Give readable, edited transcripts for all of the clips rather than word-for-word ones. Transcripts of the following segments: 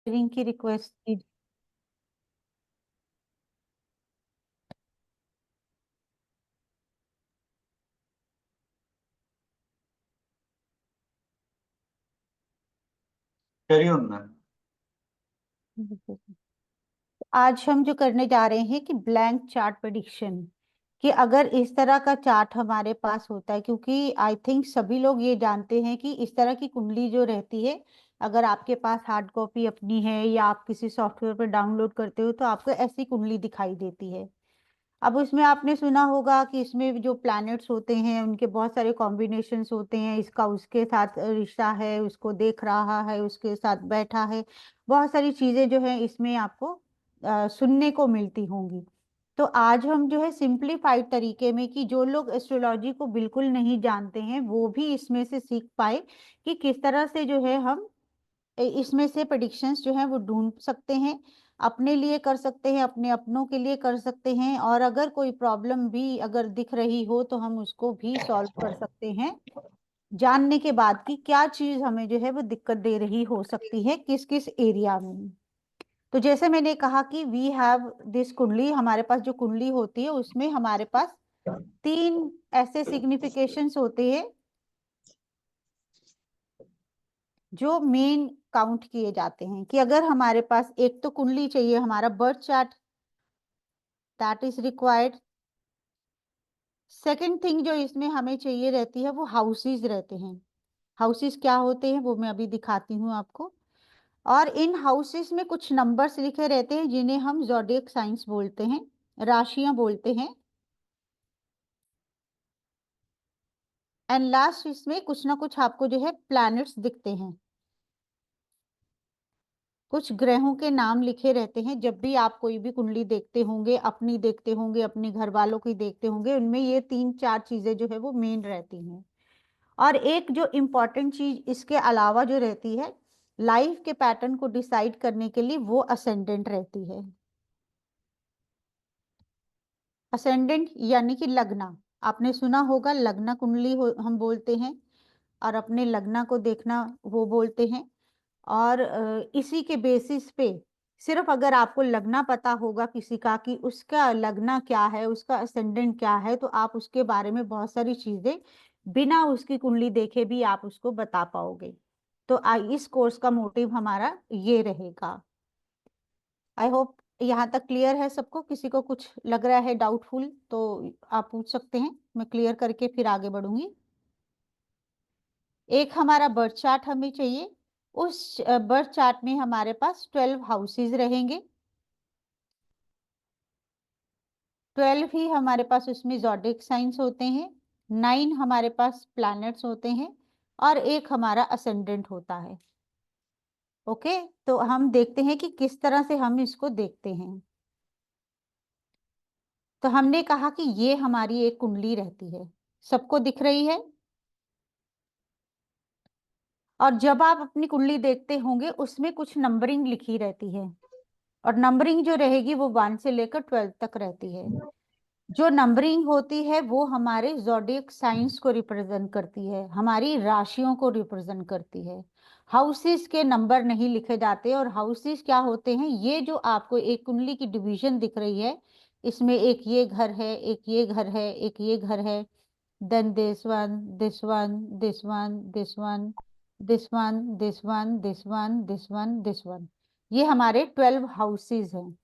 Sharing की request की। करिए उनमें। आज हम जो करने जा रहे हैं कि ब्लैंक चार्ट प्रेडिक्शन, कि अगर इस तरह का चार्ट हमारे पास होता है, क्योंकि आई थिंक सभी लोग ये जानते हैं कि इस तरह की कुंडली जो रहती है, अगर आपके पास हार्ड कॉपी अपनी है या आप किसी सॉफ्टवेयर पर डाउनलोड करते हो तो आपको ऐसी कुंडली दिखाई देती है। अब उसमें आपने सुना होगा कि इसमें जो प्लैनेट्स होते हैं उनके बहुत सारे कॉम्बिनेशंस होते हैं, इसका उसके साथ रिश्ता है, उसको देख रहा है, उसके साथ बैठा है। बहुत सारी चीजें जो है इसमें आपको सुनने को मिलती होंगी। तो आज हम जो है सिंप्लीफाइड तरीके में, कि जो लोग एस्ट्रोलॉजी को बिल्कुल नहीं जानते हैं वो भी इसमें से सीख पाए कि किस तरह से जो है हम इसमें से प्रेडिक्शंस जो है वो ढूंढ सकते हैं, अपने लिए कर सकते हैं, अपने अपनों के लिए कर सकते हैं, और अगर कोई प्रॉब्लम भी अगर दिख रही हो तो हम उसको भी सॉल्व कर सकते हैं, जानने के बाद कि क्या चीज हमें जो है वो दिक्कत दे रही हो सकती है किस किस एरिया में। तो जैसे मैंने कहा कि वी हैव दिस कुंडली, हमारे पास जो कुंडली होती है उसमें हमारे पास तीन ऐसे सिग्निफिकेशंस होते हैं जो मेन काउंट किए जाते हैं। कि अगर हमारे पास एक तो कुंडली चाहिए, हमारा birth chart, that is required. Second thing जो इसमें हमें चाहिए रहती है वो हाउसेस रहते हैं। हाउसेस क्या होते हैं वो मैं अभी दिखाती हूँ आपको। और इन हाउसेस में कुछ नंबर्स लिखे रहते हैं जिन्हें हम ज़ोडिएक साइंस बोलते हैं, राशियां बोलते हैं। एंड लास्ट इसमें कुछ ना कुछ आपको जो है प्लैनेट्स दिखते हैं, कुछ ग्रहों के नाम लिखे रहते हैं। जब भी आप कोई भी कुंडली देखते होंगे, अपनी देखते होंगे, अपने घर वालों की देखते होंगे, उनमें ये तीन चार चीजें जो है वो मेन रहती हैं। और एक जो इम्पॉर्टेंट चीज इसके अलावा जो रहती है लाइफ के पैटर्न को डिसाइड करने के लिए, वो असेंडेंट रहती है। असेंडेंट यानी कि लग्ना, आपने सुना होगा लग्ना कुंडली हम बोलते हैं, और अपने लग्ना को देखना वो बोलते हैं। और इसी के बेसिस पे, सिर्फ अगर आपको लगना पता होगा किसी का कि उसका लगना क्या है, उसका असेंडेंट क्या है, तो आप उसके बारे में बहुत सारी चीजें बिना उसकी कुंडली देखे भी आप उसको बता पाओगे। तो इस कोर्स का मोटिव हमारा ये रहेगा। आई होप यहाँ तक क्लियर है सबको। किसी को कुछ लग रहा है डाउटफुल तो आप पूछ सकते हैं, मैं क्लियर करके फिर आगे बढ़ूंगी। एक हमारा बर्थ चार्ट हमें चाहिए। उस बर्थ चार्ट में हमारे पास 12 हाउसेस रहेंगे। 12 ही हमारे पास उसमें ज़ोडिएक साइंस होते हैं, 9 हमारे पास प्लैनेट्स होते हैं, और एक हमारा असेंडेंट होता है। ओके, तो हम देखते हैं कि किस तरह से हम इसको देखते हैं। तो हमने कहा कि ये हमारी एक कुंडली रहती है, सबको दिख रही है। और जब आप अपनी कुंडली देखते होंगे उसमें कुछ नंबरिंग लिखी रहती है, और नंबरिंग जो रहेगी वो 1 से लेकर 12 तक रहती है। जो नंबरिंग होती है वो हमारे ज़ोडिएक साइंस को रिप्रेजेंट करती है, हमारी राशियों को रिप्रेजेंट करती है। हाउसेस के नंबर नहीं लिखे जाते। और हाउसेस क्या होते हैं, ये जो आपको एक कुंडली की डिवीजन दिख रही है, इसमें एक ये घर है, एक ये घर है, एक ये घर है, then this one, this one, this one, this one, this one, this one, this one, this one, this one, ये हमारे 12 हाउसेस हैं।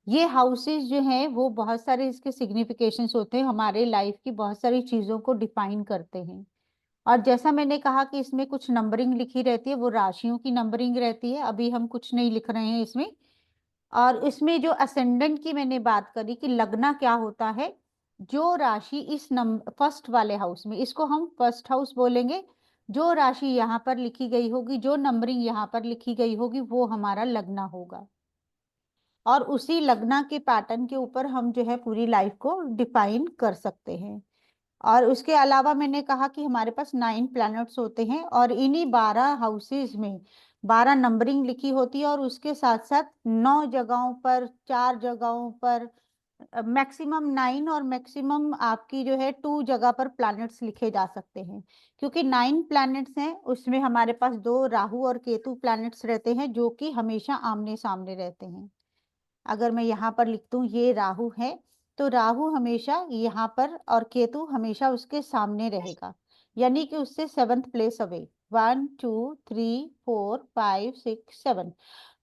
ये हाउसेस जो हैं वो बहुत सारे इसके सिग्निफिकेशंस होते हैं, हमारे लाइफ की बहुत सारी चीजों को डिफाइन करते हैं। और जैसा मैंने कहा कि इसमें कुछ नंबरिंग लिखी रहती है, वो राशियों की नंबरिंग रहती है, अभी हम कुछ नहीं लिख रहे हैं इसमें। और इसमें जो असेंडेंट की मैंने बात करी कि लगना क्या होता है, जो राशि इस नंबर फर्स्ट वाले हाउस में, इसको हम फर्स्ट हाउस बोलेंगे, जो राशि यहाँ पर लिखी गई होगी, जो नंबरिंग यहाँ पर लिखी गई होगी, वो हमारा लगना होगा। और उसी लगना के पैटर्न के ऊपर हम जो है पूरी लाइफ को डिफाइन कर सकते हैं। और उसके अलावा मैंने कहा कि हमारे पास 9 प्लैनेट्स होते हैं, और इन्हीं 12 हाउसेस में 12 नंबरिंग लिखी होती है, और उसके साथ साथ 9 जगहों पर, 4 जगहों पर मैक्सिमम 9 और मैक्सिमम आपकी जो है 2 जगह पर प्लैनेट्स लिखे जा सकते हैं, क्योंकि 9 प्लैनेट्स हैं, उसमें हमारे पास 2 राहु और केतु प्लैनेट्स रहते हैं जो कि हमेशा आमने सामने रहते हैं। अगर मैं यहाँ पर लिख दूं ये राहु है, तो राहु हमेशा यहाँ पर और केतु हमेशा उसके सामने रहेगा, यानी कि उससे 7th प्लेस अवे। 1 2 3 4 5 6 7।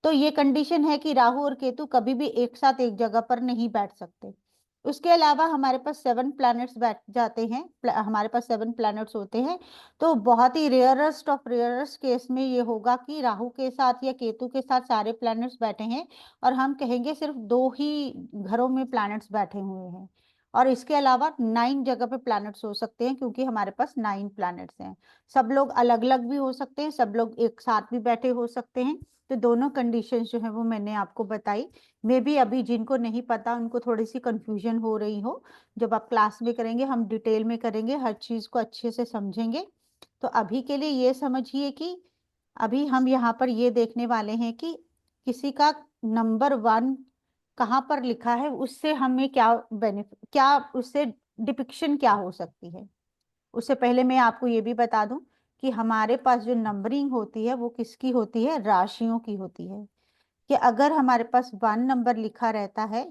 तो ये कंडीशन है कि राहु और केतु कभी भी एक साथ एक जगह पर नहीं बैठ सकते। उसके अलावा हमारे पास 7 प्लैनेट्स बैठ जाते हैं, हमारे पास 7 प्लैनेट्स होते हैं। तो बहुत ही रेयरेस्ट ऑफ रेयरेस्ट केस में ये होगा कि राहु के साथ या केतु के साथ सारे प्लैनेट्स बैठे हैं, और हम कहेंगे सिर्फ 2 ही घरों में प्लैनेट्स बैठे हुए हैं। और इसके अलावा 9 जगह पे प्लैनेट्स हो सकते हैं, क्योंकि हमारे पास 9 प्लैनेट्स हैं। सब लोग अलग अलग भी हो सकते हैं, सब लोग एक साथ भी बैठे हो सकते हैं। तो दोनों कंडीशंस जो है वो मैंने आपको बताई। मे बी अभी जिनको नहीं पता उनको थोड़ी सी कंफ्यूजन हो रही हो। जब आप क्लास में करेंगे हम डिटेल में करेंगे, हर चीज को अच्छे से समझेंगे। तो अभी के लिए ये समझिए कि अभी हम यहाँ पर ये देखने वाले हैं कि किसी का नंबर 1 कहाँ पर लिखा है, उससे हमें क्या बेनिफिट, क्या उससे डिपिक्शन क्या हो सकती है। उससे पहले मैं आपको ये भी बता दूं कि हमारे पास जो नंबरिंग होती है वो किसकी होती है, राशियों की होती है। कि अगर हमारे पास 1 नंबर लिखा रहता है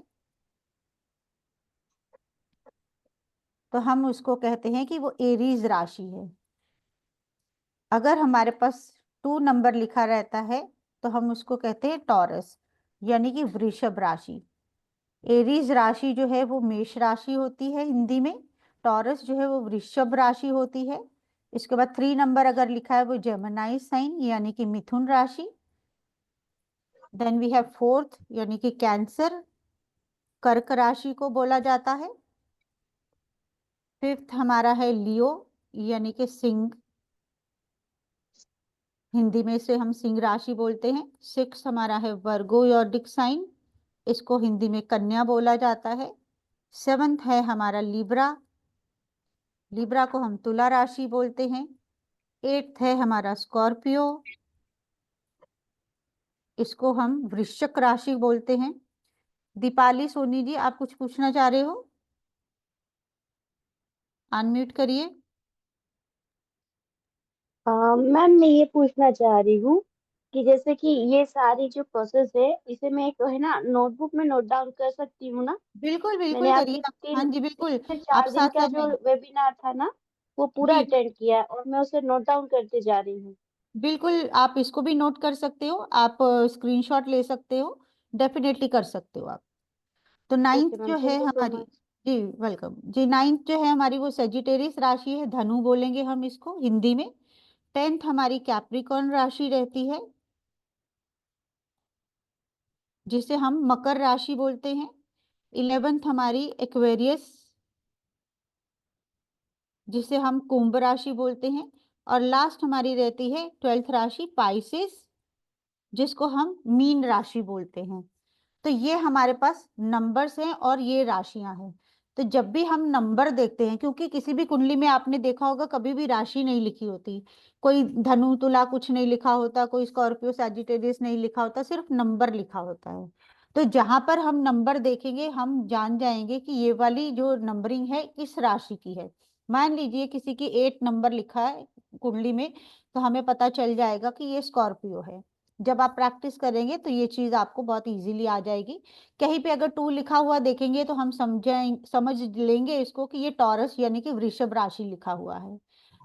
तो हम उसको कहते हैं कि वो एरीज राशि है। अगर हमारे पास 2 नंबर लिखा रहता है तो हम उसको कहते हैं टॉरस, यानी कि वृषभ राशि। एरीज राशि जो है वो मेष राशि होती है हिंदी में, टॉरस जो है वो वृषभ राशि होती है। इसके बाद 3 नंबर अगर लिखा है वो जेमिनाई साइन यानी कि मिथुन राशि। देन वी हैव 4th यानी कि कैंसर, कर्क राशि को बोला जाता है। 5th हमारा है लियो यानी कि सिंह, हिंदी में इसे हम सिंह राशि बोलते हैं। 6th हमारा है वर्गो योडिक साइन, इसको हिंदी में कन्या बोला जाता है। 7th है हमारा लिब्रा, लिब्रा को हम तुला राशि बोलते हैं। 8th है हमारा स्कॉर्पियो, इसको हम वृश्चिक राशि बोलते हैं। दीपाली सोनी जी, आप कुछ पूछना चाह रहे हो? अनम्यूट करिए। मैम मैं ये पूछना चाह रही हूँ कि जैसे कि ये सारी जो प्रोसेस है इसे मैं एक है ना नोटबुक में नोट डाउन कर सकती हूँ ना। बिल्कुल मैंने बिल्कुल करिए आपके आप। हाँ जी 3 बिल्कुल। से आप 4 दिन साथ का साथ जो में। वेबिनार था ना वो पूरा जी अटेंड किया है और मैं उसे नोट डाउन करते जा रही हूँ। बिल्कुल, आप इसको भी नोट कर सकते हो, आप स्क्रीनशॉट ले सकते हो, डेफिनेटली कर सकते हो आप। तो नाइन्थ ओके मैम, जो है थैंक यू सो हमारी, मच। जी वेलकम जी, नाइन्थ जो है हमारी वो सेजिटेरियस राशि है, धनु बोलेंगे हम इसको हिंदी में। 10th हमारी कैप्रिकॉर्न राशि रहती है, जिसे हम मकर राशि बोलते हैं। 11th हमारी एक्वेरियस, जिसे हम कुंभ राशि बोलते हैं। और लास्ट हमारी रहती है 12th राशि पाइसेस, जिसको हम मीन राशि बोलते हैं। तो ये हमारे पास नंबर्स हैं और ये राशियां हैं। तो जब भी हम नंबर देखते हैं, क्योंकि किसी भी कुंडली में आपने देखा होगा कभी भी राशि नहीं लिखी होती, कोई धनु तुला कुछ नहीं लिखा होता, कोई स्कॉर्पियो सैजिटेरियस नहीं लिखा होता, सिर्फ नंबर लिखा होता है। तो जहां पर हम नंबर देखेंगे हम जान जाएंगे कि ये वाली जो नंबरिंग है किस राशि की है। मान लीजिए किसी की 8 नंबर लिखा है कुंडली में, तो हमें पता चल जाएगा कि ये स्कॉर्पियो है। जब आप प्रैक्टिस करेंगे तो ये चीज आपको बहुत इजीली आ जाएगी। कहीं पे अगर 2 लिखा हुआ देखेंगे तो हम समझ लेंगे इसको कि ये टॉरस यानी कि वृषभ राशि लिखा हुआ है।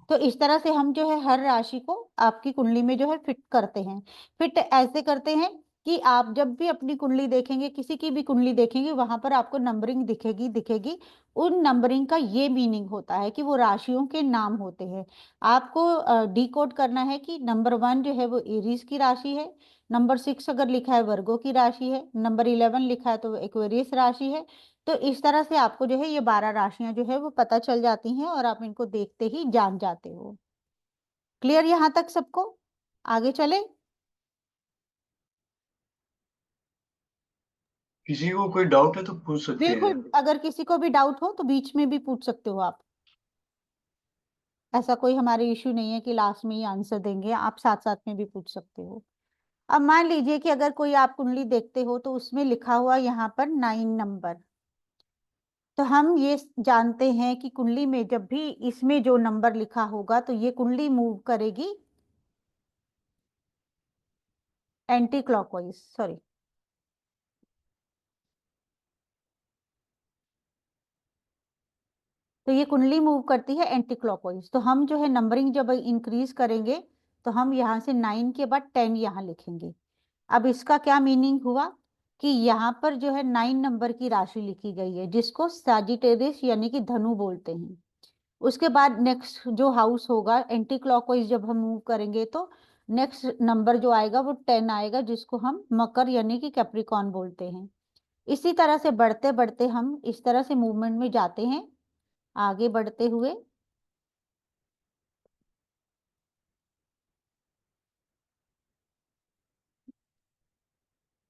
तो इस तरह से हम जो है हर राशि को आपकी कुंडली में जो है फिट करते हैं। फिट ऐसे करते हैं कि आप जब भी अपनी कुंडली देखेंगे, किसी की भी कुंडली देखेंगे, वहां पर आपको नंबरिंग दिखेगी दिखेगी। उन नंबरिंग का ये मीनिंग होता है कि वो राशियों के नाम होते हैं। आपको डी कोड करना है कि नंबर 1 जो है वो एरीज की राशि है, नंबर 6 अगर लिखा है वर्गो की राशि है, नंबर 11 लिखा है तो एक्वेरियस राशि है। तो इस तरह से आपको जो है ये 12 राशियां जो है वो पता चल जाती हैं और आप इनको देखते ही जान जाते हो। क्लियर यहाँ तक सबको? आगे चले। किसी को कोई डाउट है तो पूछ सकते हैं। बिल्कुल, अगर किसी को भी डाउट हो तो बीच में भी पूछ सकते हो आप। ऐसा कोई हमारे इश्यू नहीं है कि लास्ट में ही आंसर देंगे, आप साथ साथ में भी पूछ सकते हो। अब मान लीजिए कि अगर कोई आप कुंडली देखते हो तो उसमें लिखा हुआ यहाँ पर 9 नंबर, तो हम ये जानते हैं कि कुंडली में जब भी इसमें जो नंबर लिखा होगा तो ये कुंडली मूव करेगी एंटी क्लॉकवाइज, सॉरी, तो ये कुंडली मूव करती है एंटी क्लॉकवाइज। तो हम जो है नंबरिंग जब इंक्रीज करेंगे तो हम यहाँ से 9 के बाद 10 यहाँ लिखेंगे। अब इसका क्या मीनिंग हुआ कि यहाँ पर जो है 9 नंबर की राशि लिखी गई है जिसको सैजिटेरियस यानी कि धनु बोलते हैं। उसके बाद नेक्स्ट जो हाउस होगा एंटी क्लॉकवाइज जब हम मूव करेंगे तो नेक्स्ट नंबर जो आएगा वो 10 आएगा जिसको हम मकर यानी कि कैप्रिकॉन बोलते हैं। इसी तरह से बढ़ते बढ़ते हम इस तरह से मूवमेंट में जाते हैं आगे बढ़ते हुए।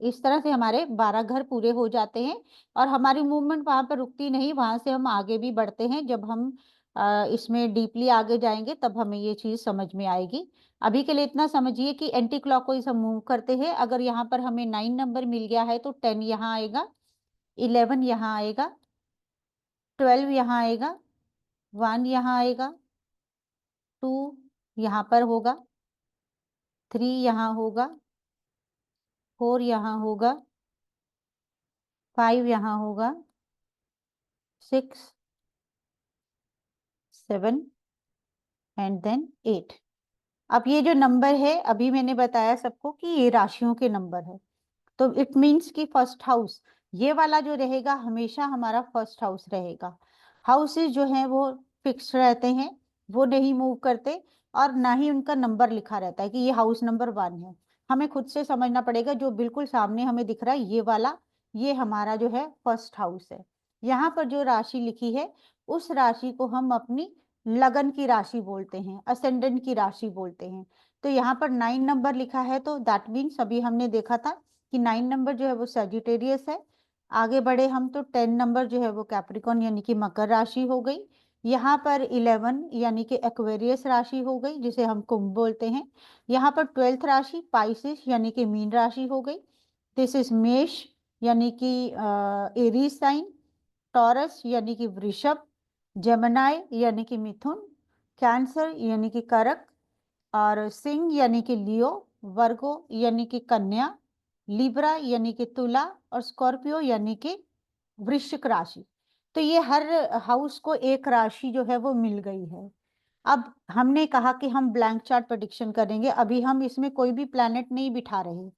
इस तरह से हमारे 12 घर पूरे हो जाते हैं और हमारी मूवमेंट वहां पर रुकती नहीं, वहां से हम आगे भी बढ़ते हैं। जब हम इसमें डीपली आगे जाएंगे तब हमें ये चीज समझ में आएगी। अभी के लिए इतना समझिए कि एंटी क्लॉकवाइज हम मूव करते हैं। अगर यहाँ पर हमें 9 नंबर मिल गया है तो 10 यहाँ आएगा, 11 यहाँ आएगा, 12 यहाँ आएगा, 1 यहाँ आएगा, 2 यहाँ पर होगा, 3 यहाँ होगा, 4 यहाँ होगा, 5 यहाँ होगा, 6, 7 एंड देन 8। अब ये जो नंबर है अभी मैंने बताया सबको कि ये राशियों के नंबर है, तो इट मीन्स कि फर्स्ट हाउस ये वाला जो रहेगा हमेशा हमारा फर्स्ट हाउस रहेगा। हाउसेस जो हैं वो फिक्स रहते हैं, वो नहीं मूव करते और ना ही उनका नंबर लिखा रहता है कि ये हाउस नंबर 1 है। हमें खुद से समझना पड़ेगा। जो बिल्कुल सामने हमें दिख रहा है ये वाला, ये हमारा जो है फर्स्ट हाउस है। यहाँ पर जो राशि लिखी है उस राशि को हम अपनी लगन की राशि बोलते हैं, असेंडेंट की राशि बोलते हैं। तो यहाँ पर 9 नंबर लिखा है तो दैट मीन्स अभी हमने देखा था कि 9 नंबर जो है वो सैजिटेरियस है। आगे बढ़े हम तो 10 नंबर जो है वो कैप्रिकॉन यानी कि मकर राशि हो गई। यहाँ पर 11 यानी कि एक्वेरियस राशि हो गई जिसे हम कुंभ बोलते हैं। यहाँ पर 12th राशि पाइसेस यानी कि मीन राशि हो गई। दिस इज मेष यानी कि एरीज साइन, टॉरस यानी कि वृषभ, जमनाई यानी कि मिथुन, कैंसर यानी कि कर्क, और सिंह यानी कि लियो, वर्गो यानी कि कन्या, लिब्रा यानी कि तुला और स्कॉर्पियो यानी कि वृश्चिक राशि। तो ये हर हाउस को एक राशि जो है वो मिल गई है। अब हमने कहा कि हम ब्लैंक चार्ट प्रेडिक्शन करेंगे। अभी हम इसमें कोई भी प्लैनेट नहीं बिठा रहे,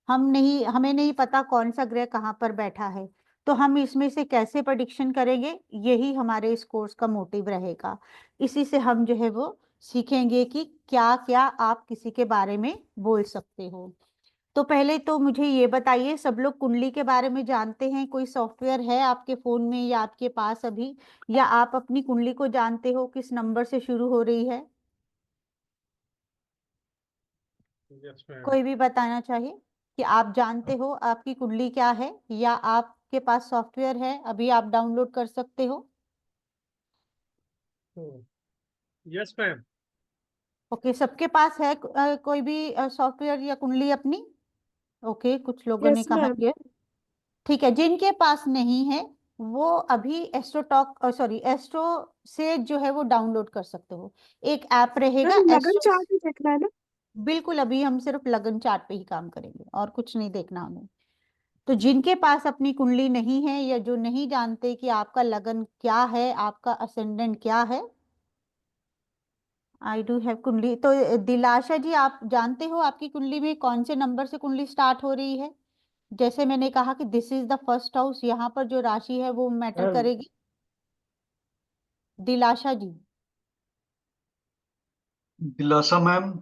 हमें नहीं पता कौन सा ग्रह कहाँ पर बैठा है, तो हम इसमें से कैसे प्रेडिक्शन करेंगे यही हमारे इस कोर्स का मोटिव रहेगा। इसी से हम जो है वो सीखेंगे कि क्या क्या आप किसी के बारे में बोल सकते हो। तो पहले तो मुझे ये बताइए, सब लोग कुंडली के बारे में जानते हैं? कोई सॉफ्टवेयर है आपके फोन में या आपके पास अभी, या आप अपनी कुंडली को जानते हो किस नंबर से शुरू हो रही है? Yes, ma'am. कोई भी बताना चाहिए कि आप जानते हो आपकी कुंडली क्या है, या आपके पास सॉफ्टवेयर है अभी आप डाउनलोड कर सकते हो? Oh, yes, ma'am. ओके, सबके पास है कोई भी सॉफ्टवेयर या कुंडली अपनी? ओके, कुछ लोगों ने यस कहा मैम। ये। ठीक है, जिनके पास नहीं है वो अभी एस्ट्रोटॉक सॉरी एस्ट्रो से जो है वो डाउनलोड कर सकते हो। एक ऐप रहेगा मैम लगन एस्ट्रो। चार्ट ही देखना है ना? बिल्कुल, अभी हम सिर्फ लगन चार्ट पे ही काम करेंगे और कुछ नहीं देखना हमें। तो जिनके पास अपनी कुंडली नहीं है या जो नहीं जानते कि आपका लगन क्या है, आपका असेंडेंट क्या है, आई डू हैव कुंडली, तो दिलाशा जी आप जानते हो आपकी कुंडली में कौन से नंबर से कुंडली स्टार्ट हो रही है? जैसे मैंने कहा कि this is the first house, यहाँ पर जो राशि है वो मैटर मैम करेगी। दिलाशा जी, दिलासा मैम।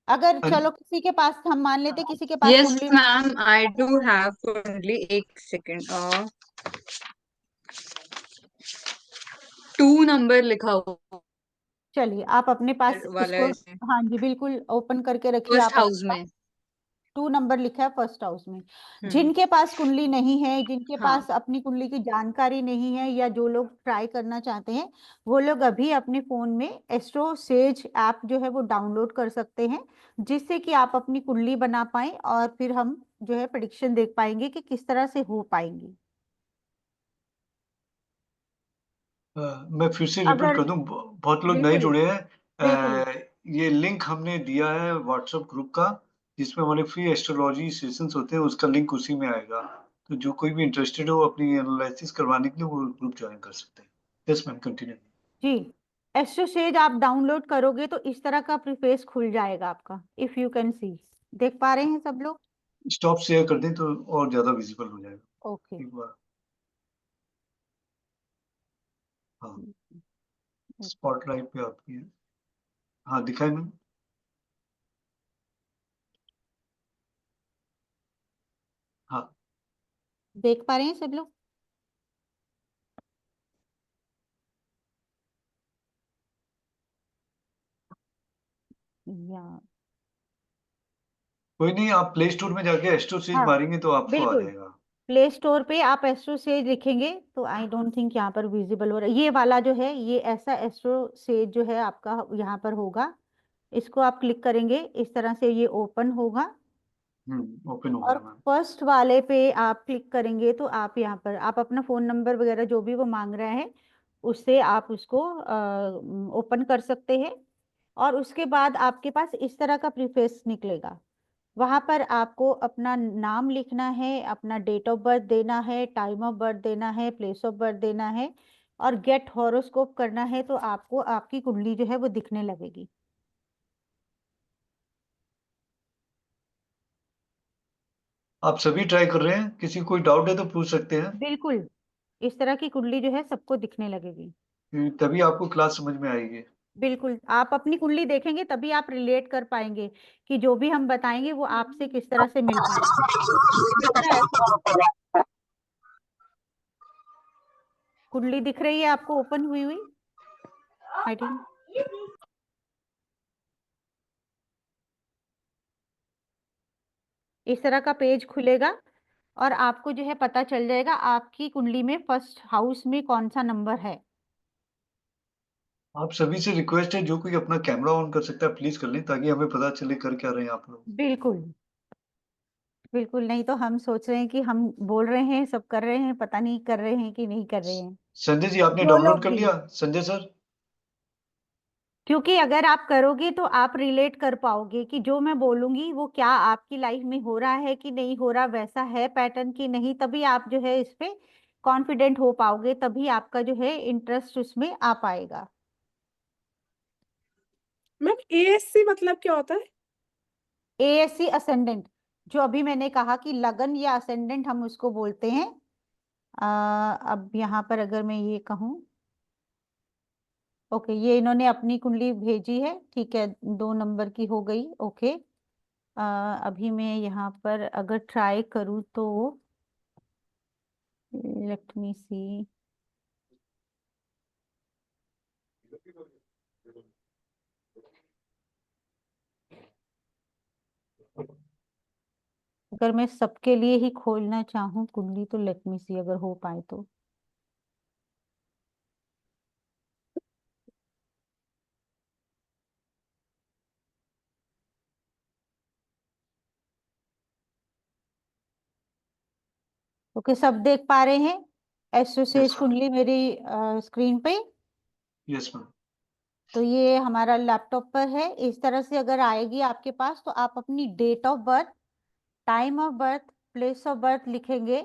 अगर अ- चलो किसी के पास हम मान लेते किसी के पास Yes, कुंडली, ma'am, I do have only एक second. 2 नंबर लिखा हुआ चलिए आप अपने पास वाला इसको, है इसमें हाँ जी बिल्कुल ओपन करके रखिए फर्स्ट आप अपने हाउस पास। में। 2 नंबर लिखा है फर्स्ट हाउस में। जिनके पास कुंडली नहीं है, जिनके हाँ। पास अपनी कुंडली की जानकारी नहीं है, या जो लोग ट्राई करना चाहते हैं, वो लोग अभी अपने फोन में एस्ट्रो सेज ऐप जो है वो डाउनलोड कर सकते हैं, जिससे कि आप अपनी कुंडली बना पाएं और फिर हम जो है प्रेडिक्शन देख पाएंगे कि किस तरह से हो पाएंगी। मैं फिर से रिपीट अगर कर दूं, बहुत लोग नए बिल्कुल जुड़े हैं। बिल्कुल ये लिंक हमने दिया है व्हाट्सएप ग्रुप का, जिसमें हमारे फ्री एस्ट्रोलॉजी सेशंस होते हैं, उसका लिंक उसी में आएगा। तो जो कोई भी इंटरेस्टेड हो अपनी एनालिसिस करवाने के लिए, वो ग्रुप ज्वाइन कर सकते हैं। Yes ma'am, continue. जी। एस्ट्रो सेज आप डाउनलोड करोगे तो इस तरह का प्रीफेस खुल जाएगा आपका, इफ यू कैन सी। देख पा रहे हैं सब लोग? स्टॉप शेयर कर दें तो और ज्यादा विजिबल हो जाएगा। ओके। एक बार, हाँ, स्पॉटलाइट पे आपकी है। हाँ, दिखाई मैम। हाँ, देख पा रहे हैं सब लोग? या कोई नहीं, आप प्ले स्टोर में जाके एस्ट्रो सेज हाँ मारेंगे तो आपको आ बिल्कुल, जाएगा। प्ले स्टोर पे आप एस्ट्रो सेज लिखेंगे तो आई डोंट थिंक यहाँ पर विजिबल हो रहा है। ये वाला जो है, ये ऐसा एस्ट्रो सेज जो है आपका यहाँ पर होगा। इसको आप क्लिक करेंगे, इस तरह से ये ओपन होगा। ओपन हो और गया मैम। फर्स्ट वाले पे आप क्लिक करेंगे तो आप यहाँ पर आप अपना फोन नंबर वगैरह जो भी वो मांग रहा है, उससे आप उसको ओपन कर सकते हैं। और उसके बाद आपके पास इस तरह का प्रीफेस निकलेगा। वहां पर आपको अपना नाम लिखना है, अपना डेट ऑफ बर्थ देना है, टाइम ऑफ बर्थ देना है, प्लेस ऑफ बर्थ देना है, और गेट हॉरोस्कोप करना है। तो आपको आपकी कुंडली जो है वो दिखने लगेगी। आप सभी ट्राई कर रहे हैं? किसी को कोई डाउट है तो पूछ सकते हैं। बिल्कुल, इस तरह की कुंडली जो है सबको दिखने लगेगी। तभी आपको क्लास समझ में आएगी। बिल्कुल, आप अपनी कुंडली देखेंगे तभी आप रिलेट कर पाएंगे कि जो भी हम बताएंगे वो आपसे किस तरह से मिल पाएगा। दिख रहा है? कुंडली दिख रही है आपको ओपन हुई हुई? आई थिंक इस तरह का पेज खुलेगा और आपको जो है पता चल जाएगा आपकी कुंडली में फर्स्ट हाउस में कौन सा नंबर है। आप सभी से रिक्वेस्ट है, जो कोई अपना कैमरा ऑन कर सकता है प्लीज कर लें, ताकि हमें पता चले कर क्या रहे हैं आप लोग। बिल्कुल बिल्कुल, नहीं तो हम सोच रहे हैं कि हम बोल रहे हैं सब कर रहे हैं, पता नहीं कर रहे हैं कि नहीं कर रहे हैं। संजय जी, आपने जो डाउनलोड लोग कर भी, लिया? संजय सर, क्योंकि अगर आप करोगे तो आप रिलेट कर पाओगे कि जो मैं बोलूंगी वो क्या आपकी लाइफ में हो रहा है कि नहीं हो रहा, वैसा है पैटर्न की नहीं, तभी आप जो है इस पे कॉन्फिडेंट हो पाओगे, तभी आपका जो है इंटरेस्ट उसमें आ पाएगा। मैम एएससी मतलब क्या होता है? एएससी असेंडेंट, जो अभी मैंने कहा कि लगन या असेंडेंट हम उसको बोलते हैं। अब यहाँ पर अगर मैं ये कहूँ, ओके, ये इन्होंने अपनी कुंडली भेजी है, ठीक है, 2 नंबर की हो गई। ओके, अभी मैं यहाँ पर अगर ट्राई करूँ तो लेट मी सी। अगर मैं सबके लिए ही खोलना चाहूँ कुंडली तो लेट मी सी, अगर हो पाए तो। ओके, सब देख पा रहे हैं एस्ट्रोसेज कुंडली मेरी स्क्रीन पे? Yes ma'am. तो ये हमारा लैपटॉप पर है। इस तरह से अगर आएगी आपके पास तो आप अपनी date of birth, time of birth, place of birth लिखेंगे।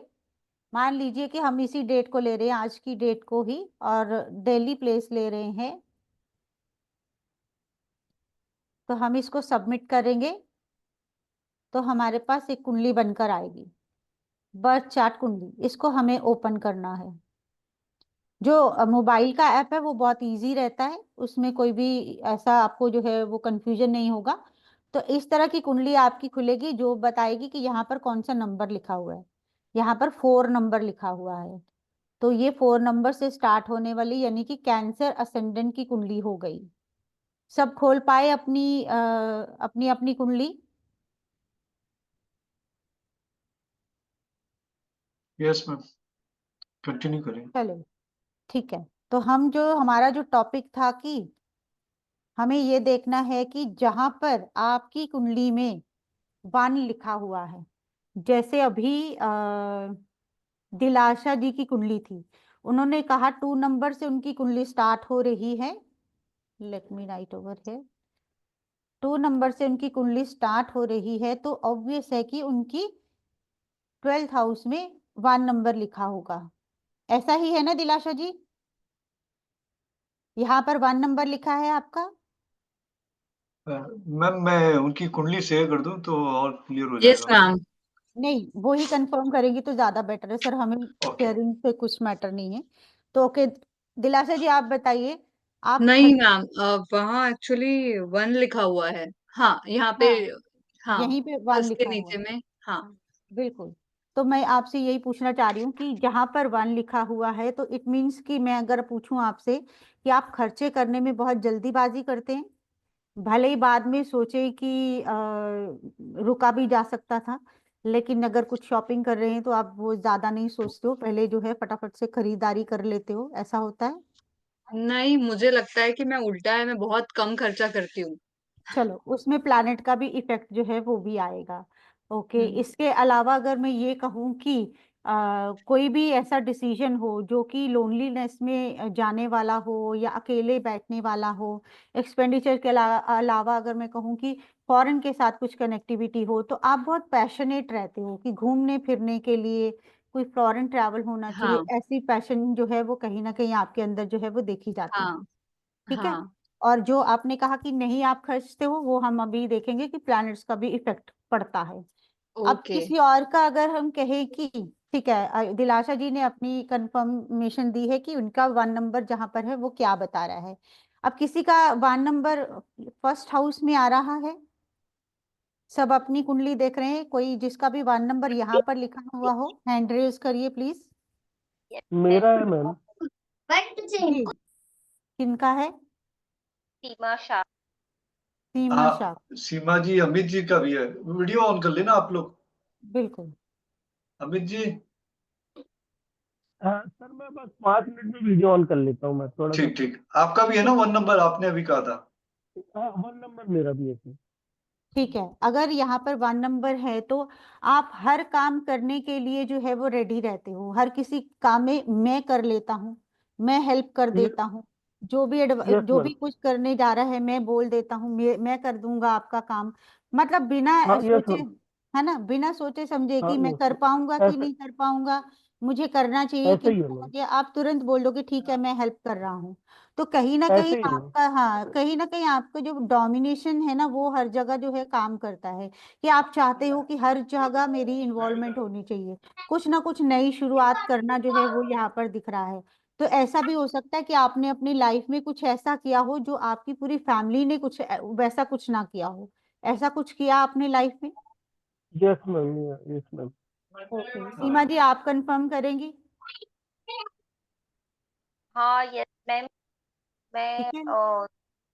मान लीजिए कि हम इसी डेट को ले रहे हैं, आज की डेट को ही, और दिल्ली प्लेस ले रहे हैं, तो हम इसको सबमिट करेंगे तो हमारे पास एक कुंडली बनकर आएगी, बर्थ चार्ट कुंडली। इसको हमें ओपन करना है। जो मोबाइल का ऐप है वो बहुत इजी रहता है, उसमें कोई भी ऐसा आपको जो है वो कंफ्यूजन नहीं होगा। तो इस तरह की कुंडली आपकी खुलेगी जो बताएगी कि यहाँ पर कौन सा नंबर लिखा हुआ है। यहाँ पर 4 नंबर लिखा हुआ है, तो ये 4 नंबर से स्टार्ट होने वाली यानी कि कैंसर असेंडेंट की कुंडली हो गई। सब खोल पाए अपनी अपनी अपनी कुंडली? यस मैम, कंटिन्यू करें। चलो ठीक है। तो हमारा जो टॉपिक था कि हमें ये देखना है कि जहां पर आपकी कुंडली में 1 लिखा हुआ है, जैसे अभी दिलाशा जी की कुंडली थी, उन्होंने कहा 2 नंबर से उनकी कुंडली स्टार्ट हो रही है। लेट मी राइट ओवर है। 2 नंबर से उनकी कुंडली स्टार्ट हो रही है, तो ऑब्वियस है कि उनकी 12th हाउस में 1 नंबर लिखा होगा। ऐसा ही है ना दिलाशा जी? यहाँ पर 1 नंबर लिखा है आपका। मैम मैं उनकी कुंडली शेयर कर दूं तो और क्लियर हो Yes, जाएगा। ma'am. नहीं, वो ही कंफर्म करेंगी तो ज्यादा बेटर है सर, हमें ओके। शेयरिंग पे कुछ मैटर नहीं है। तो ओके दिलाशा जी, आप बताइए। आप नहीं मैम, वहाँ एक्चुअली 1 लिखा हुआ है। हाँ, यहाँ पे। हाँ, हाँ, यहीं पे 1 फर्स्ट के लिखा हुआ नीचे है। में। हाँ। बिल्कुल। तो मैं आपसे यही पूछना चाह रही हूँ कि जहां पर 1 लिखा हुआ है, तो इट मीन्स कि मैं अगर पूछूं आपसे कि आप खर्चे करने में बहुत जल्दीबाजी करते हैं, भले ही बाद में सोचे कि रुका भी जा सकता था, लेकिन अगर कुछ शॉपिंग कर रहे हैं तो आप वो ज्यादा नहीं सोचते हो, पहले जो है फटाफट से खरीदारी कर लेते हो, ऐसा होता है? नहीं, मुझे लगता है कि मैं उल्टा है, मैं बहुत कम खर्चा करती हूँ। चलो, उसमें प्लैनेट का भी इफेक्ट जो है वो भी आएगा। ओके, हम्म। इसके अलावा अगर मैं ये कहूँ कि कोई भी ऐसा डिसीजन हो जो कि लोनलीनेस में जाने वाला हो या अकेले बैठने वाला हो, एक्सपेंडिचर के अलावा अगर मैं कहूँ कि फॉरेन के साथ कुछ कनेक्टिविटी हो, तो आप बहुत पैशनेट रहते हो कि घूमने फिरने के लिए कोई फॉरेन ट्रैवल होना चाहिए, हाँ, ऐसी पैशन जो है वो कहीं ना कहीं आपके अंदर जो है वो देखी जाती है। हाँ, ठीक है। हाँ। और जो आपने कहा कि नहीं आप खर्चते हो, वो हम अभी देखेंगे कि प्लैनेट्स का भी इफेक्ट पड़ता है। अब ओके। किसी और का अगर हम कहें कि ठीक है, दिलाशा जी ने अपनी कंफर्मेशन दी है कि उनका 1 नंबर जहां पर है वो क्या बता रहा है। अब किसी का 1 नंबर फर्स्ट हाउस में आ रहा है, सब अपनी कुंडली देख रहे हैं, कोई जिसका भी 1 नंबर यहाँ पर लिखा हुआ हो हैंड रेज करिए प्लीज। मेरा है मैम। जी, किनका है? सीमा शाह। सीमा हाँ शाह। सीमा जी, अमित जी का भी है। वीडियो ऑन कर लेना आप लोग। बिल्कुल। अमित जी। हाँ सर, मैं बस 5 मिनट में वीडियो ऑन कर लेता हूँ, मैं थोड़ा सा। ठीक ठीक, आपका भी है ना 1 नंबर, आपने अभी कहा था। हाँ, 1 नंबर मेरा भी है सर। ठीक है, अगर यहाँ पर 1 नंबर है तो आप हर काम करने के लिए जो है वो रेडी रहते हो, हर किसी काम में मैं कर लेता हूँ, मैं हेल्प कर देता हूँ, यस जो मैम। भी कुछ करने जा रहा है मैं बोल देता हूँ, मैं कर दूंगा आपका काम। मतलब बिना हाँ यस सोचे, मैम। है ना, बिना सोचे समझे हाँ कि मैं यस कर पाऊंगा मैम, कि ऐसा नहीं कर पाऊंगा, मुझे करना चाहिए कि ऐसा ही है नहीं करना मैम। चाहिए, आप तुरंत बोल दो कि ठीक है मैं हेल्प कर रहा हूँ। तो कहीं ना कहीं ऐसे ही मैम। आपका, हाँ, कहीं ना कहीं आपका जो डोमिनेशन है ना वो हर जगह जो है काम करता है, कि आप चाहते हो कि हर जगह मेरी इन्वॉल्वमेंट होनी चाहिए, कुछ ना कुछ नई शुरुआत करना जो है वो यहाँ पर दिख रहा है। तो ऐसा भी हो सकता है कि आपने अपनी लाइफ में कुछ ऐसा किया हो जो आपकी पूरी फैमिली ने कुछ वैसा कुछ ना किया हो, ऐसा कुछ किया आपने लाइफ में? Yes ma'am. Yes ma'am. Okay, Seema हाँ जी आप कंफर्म करेंगी? हाँ यस मैम। मैं ठीक है।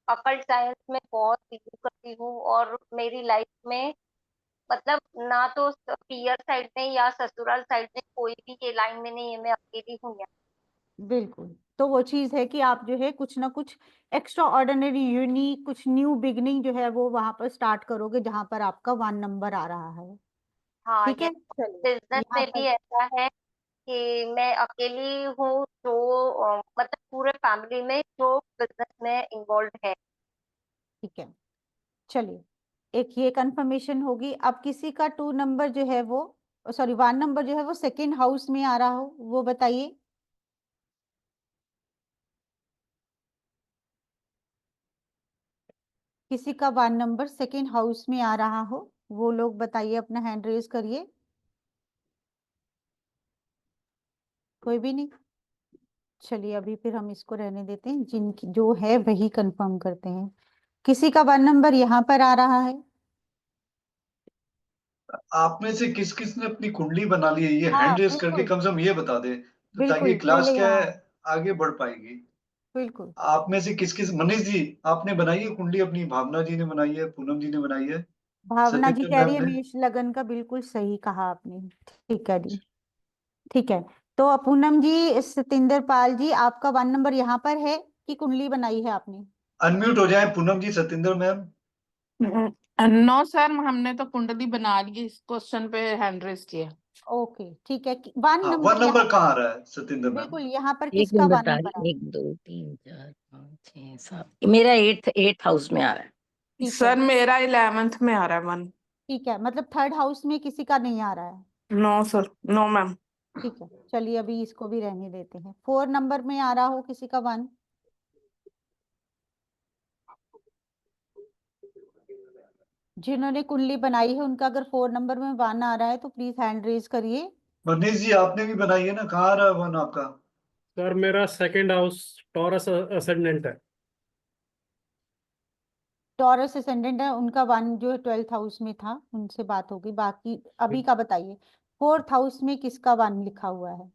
अकल्ट साइंस में बहुत बिलीव करती हूँ और मेरी लाइफ में मतलब ना तो पियर साइड में या ससुराल साइड में कोई भी ये लाइन में नहीं है, मैं अकेली हूँ यहाँ। बिल्कुल, तो वो चीज है कि आप जो है कुछ ना कुछ एक्स्ट्रा ऑर्डिनरी यूनिक कुछ न्यू बिगनिंग जो है वो वहां पर स्टार्ट करोगे जहां पर आपका 1 नंबर आ रहा है। हाँ ठीक ये है, चलिए बिजनेस यहाँ में पर। भी ऐसा है कि मैं अकेली हूँ जो मतलब पूरे फैमिली में जो बिजनेस में इन्वॉल्व है। ठीक है, चलिए, एक ये कंफर्मेशन होगी। अब किसी का 2 नंबर जो है वो, सॉरी 1 नंबर जो है वो सेकेंड हाउस में आ रहा हो, वो बताइए। किसी का 1 नंबर सेकेंड हाउस में आ रहा हो, वो लोग बताइए, अपना हैंड रेज करिए। कोई भी नहीं? चलिए अभी फिर हम इसको रहने देते हैं, जिनकी जो है वही कंफर्म करते हैं। किसी का 1 नंबर यहाँ पर आ रहा है? आप में से किस किस ने अपनी कुंडली बना ली है, ये हाँ हैंड रेस करके बिल्कुल। कम से कम ये बता दे, तो ताकि बिल्कुल क्लास पहले, क्या है हाँ। आगे बढ़ पाएगी। बिल्कुल। आप में से किस किस, मनीष जी आपने बनाई है कुंडली अपनी, भावना जी ने बनाई है, पूनम जी ने बनाई है, भावना जी सत्येंद्र कह रही मैम है ने। मेष लगन का, बिल्कुल सही कहा आपने। ठीक है जी। ठीक है, तो पूनम जी, सतिंदर पाल जी, आपका 1 नंबर यहाँ पर है कि कुंडली बनाई है आपने? अनम्यूट हो जाए पूनम जी, सतिंदर मैम। नो सर, हमने तो कुंडली बना ली, इस क्वेश्चन पे हैंड रेस किया। ओके, ठीक है, 1 हाँ, नंबर 1 यहाँ, नंबर कहाँ आ रहा है सतिंदर मैम? बिल्कुल यहाँ पर एक किसका मिनट 1 बता नंबर रही, है? 1 2 3 4 5 6 7 मेरा एट हाउस में आ रहा है। ठीक है, सर मेरा 11th में आ रहा है 1। ठीक है, मतलब 3rd हाउस में किसी का नहीं आ रहा है। No sir, no ma'am. ठीक है, चलिए अभी इसको भी रहने देते हैं। 4 नंबर में आ रहा हो किसी का 1? जिन्होंने कुंडली बनाई है उनका अगर 4 नंबर में 1 आ रहा है तो प्लीज हैंड रेज करिए। मनीष जी, आपने भी बनाई है ना, कहाँ आ रहा है 1 आपका? सर मेरा 2nd हाउस टॉरस असेंडेंट है। टॉरस असेंडेंट है, उनका 1 जो है 12th हाउस में था, उनसे बात होगी। बाकी अभी का बताइए, 4th हाउस में किसका 1 लिखा हुआ है?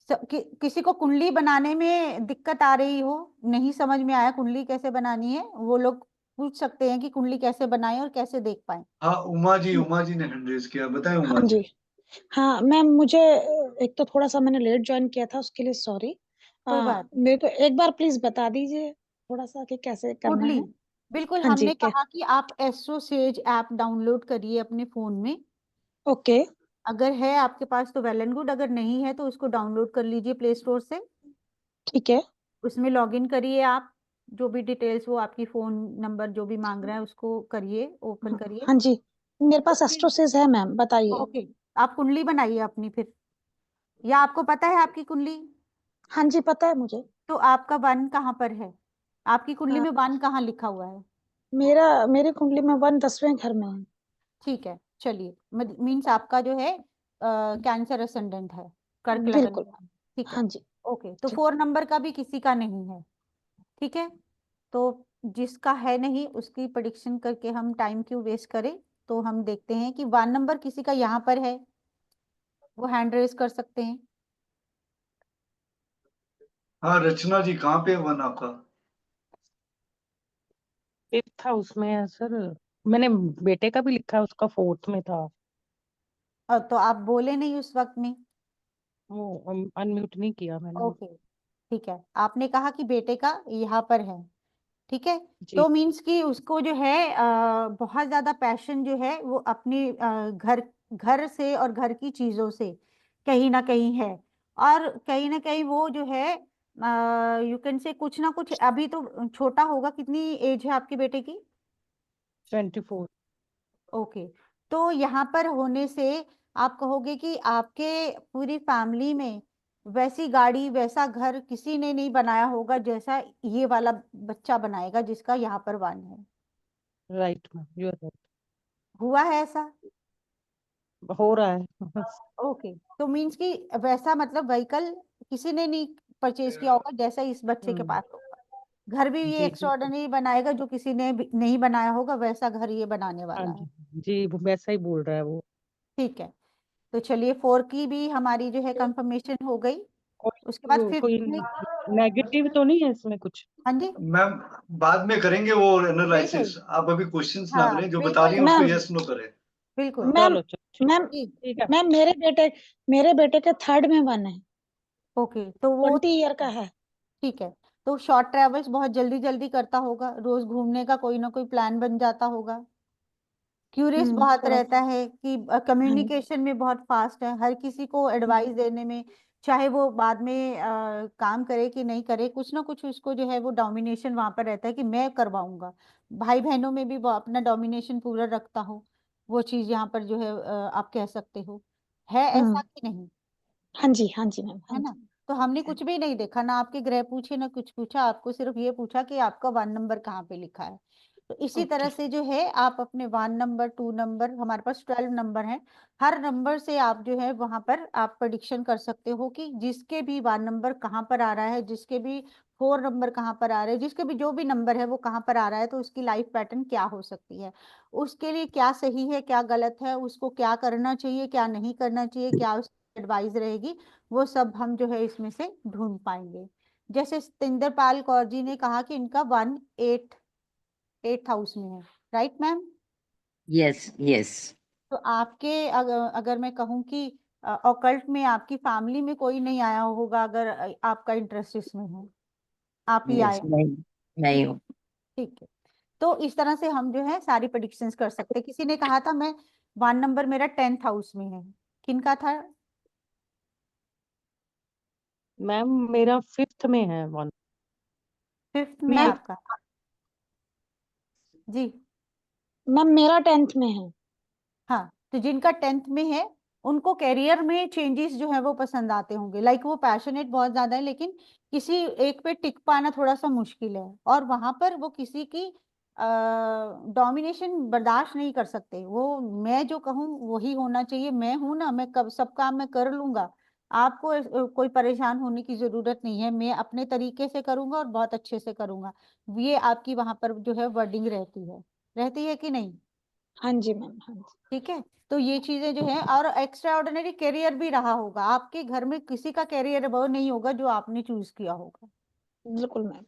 किसी को कुंडली बनाने में दिक्कत आ रही हो, नहीं समझ में आया कुंडली कैसे बनानी है, वो लोग पूछ सकते हैं कि कुंडली कैसे बनाएं और कैसे देख पाएं। हाँ, उमा जी ने हैंड रेज किया, बताएं उमा हाँ जी। जी। हाँ मैम, मुझे एक तो थोड़ा सा मैंने लेट ज्वाइन किया था, उसके लिए सॉरी। कोई बात नहीं। मेरे को एक बार प्लीज बता दीजिए थोड़ा सा कि कैसे करना कुंडली, है। बिल्कुल, हाँ जी, हमने क्या? कहा कि आप एस्ट्रो सेज ऐप डाउनलोड करिए अपने फोन में। ओके, अगर है आपके पास तो वेल एंड गुड, अगर नहीं है तो उसको डाउनलोड कर लीजिए प्ले स्टोर से। ठीक है। उसमें लॉगिन करिए आप, जो भी डिटेल्स वो आपकी फोन नंबर जो भी मांग रहा है उसको करिए, ओपन करिए। हाँ जी, मेरे पास उसमें एस्ट्रोसिस है मैम, बताइए। ओके, आप कुंडली बनाइए अपनी फिर, या आपको पता है आपकी कुंडली? हाँ जी, पता है मुझे। तो आपका 1 कहाँ पर है? आपकी कुंडली आ, में 1 कहाँ लिखा हुआ है? मेरी कुंडली में 1 10वें घर में है। ठीक है, चलिए, मीन्स आपका जो है कैंसर असेंडेंट है, कर्क लगन बिल्कुल। का। ठीक है, हाँ जी। ओके, तो ठीक। 4 नंबर का भी किसी का नहीं है। ठीक है, तो जिसका है नहीं उसकी प्रेडिक्शन करके हम टाइम क्यों वेस्ट करें। तो हम देखते हैं कि 1 नंबर किसी का यहाँ पर है, वो हैंड रेज कर सकते हैं। हाँ, रचना जी, कहाँ पे है 1 आपका? 5th हाउस में है सर। मैंने बेटे का भी लिखा है, उसका 4th में था। और तो आप बोले नहीं उस वक्त में। वो अनम्यूट नहीं किया मैंने। ओके, ठीक है, आपने कहा कि बेटे का यहाँ पर है। ठीक है, जी। तो मीन्स कि उसको जो है बहुत ज्यादा पैशन जो है वो अपनी घर घर से और घर की चीजों से कहीं ना कहीं है। और कहीं ना कहीं वो जो है यू कैन से कुछ ना कुछ, अभी तो छोटा होगा, कितनी एज है आपके बेटे की? 24। ओके, तो यहाँ पर होने से आप कहोगे कि आपके पूरी फैमिली में वैसी गाड़ी वैसा घर किसी ने नहीं बनाया होगा जैसा ये वाला बच्चा बनाएगा जिसका यहाँ पर 1 है। Right ma'am, you are right. हुआ है ऐसा? हो रहा है। ओके, तो मीन्स कि वैसा मतलब व्हीकल किसी ने नहीं परचेज किया होगा जैसा इस बच्चे के पास होगा। घर भी ये जी बिल्कुल। एक्स्ट्राऑर्डिनरी बनाएगा जो किसी ने भी नहीं बनाया होगा, वैसा घर ये बनाने हाँ वाला है। जी जी, वो वैसा ही बोल रहा है वो। ठीक है, तो चलिए 4 की भी हमारी जो है कंफर्मेशन हो गई। उसके बाद फिफ्थ कोई में, नेगेटिव तो नहीं है इसमें कुछ? हाँ जी, मैम, बाद में करेंगे वो बिल्कुल, एनालिसिस, आप अभी क्वेश्चंस ना हाँ करें, जो बता बिल्कुल, रही हैं उसको मैम यस नो करें। बिल्कुल मैम चलो चलो मैम जी। ठीक है। मैम मेरे बेटे के 3rd में 1 है, ओके, तो वो 20 ईयर का है। ठीक है, तो शॉर्ट ट्रेवल्स बहुत जल्दी जल्दी करता होगा, रोज घूमने का कोई ना कोई प्लान बन जाता होगा। क्यूरियस बहुत थोड़ा रहता है कि हाँ जी। कम्युनिकेशन में बहुत फास्ट है, हर किसी को एडवाइस देने में, चाहे वो बाद में काम करे कि नहीं करे, कुछ ना कुछ उसको जो है वो डोमिनेशन वहां पर रहता है कि मैं करवाऊंगा। भाई बहनों में भी वो अपना डोमिनेशन पूरा रखता हो, वो चीज यहाँ पर जो है आप कह सकते हो। है ऐसा कि नहीं? हाँ जी, हाँ जी मैम, हाँ है ना? जी। तो हमने कुछ भी नहीं देखा, ना आपके ग्रह पूछे ना कुछ पूछा, आपको सिर्फ ये पूछा कि आपका 1 नंबर कहाँ पे लिखा है। तो इसी ओके। तरह से जो है आप अपने 1 नंबर 2 नंबर, हमारे पास 12 नंबर हैं, हर नंबर से आप जो है वहां पर आप प्रेडिक्शन कर सकते हो कि जिसके भी 1 नंबर कहाँ पर आ रहा है, जिसके भी 4 नंबर कहाँ पर आ रहे हैं, जिसके भी जो भी नंबर है वो कहाँ पर आ रहा है, तो उसकी लाइफ पैटर्न क्या हो सकती है, उसके लिए क्या सही है क्या गलत है, उसको क्या करना चाहिए क्या नहीं करना चाहिए, क्या उसकी एडवाइस रहेगी, वो सब हम जो है इसमें से ढूंढ पाएंगे। जैसे सतिंदर पाल कौर जी ने कहा कि इनका 8th हाउस में है, राइट मैम? Yes yes. तो आपके अगर मैं कहूँ कि ऑकल्ट में आपकी फैमिली में कोई नहीं आया होगा, अगर आपका इंटरेस्ट इसमें है, आप ही आए। नहीं नहीं हूँ। ठीक है, तो इस तरह से हम जो है सारी प्रेडिक्शंस कर सकते हैं। किसी ने कहा था मैं 1 नंबर मेरा 10th हाउस में है, किनका था? मैम मेरा 5th में है 1। 5th में मैम आपका? जी मैम मेरा 10th में है। हाँ, तो जिनका 10th में है उनको कैरियर में चेंजेस जो है वो पसंद आते होंगे, लाइक वो पैशनेट बहुत ज्यादा है, लेकिन किसी एक पे टिक पाना थोड़ा सा मुश्किल है, और वहां पर वो किसी की डोमिनेशन बर्दाश्त नहीं कर सकते। वो मैं जो कहूँ वही होना चाहिए, मैं हूं ना, मैं कब सब काम मैं कर लूंगा, आपको कोई परेशान होने की जरूरत नहीं है, मैं अपने तरीके से करूंगा और बहुत अच्छे से करूंगा। ये आपकी वहां पर जो है वर्डिंग रहती है कि नहीं? हाँ जी मैम, हाँ जी। ठीक है, तो ये चीजें जो है, और एक्स्ट्रा ऑर्डिनरी करियर भी रहा होगा आपके घर में, किसी का करियर वो नहीं होगा जो आपने चूज किया होगा। बिल्कुल मैम,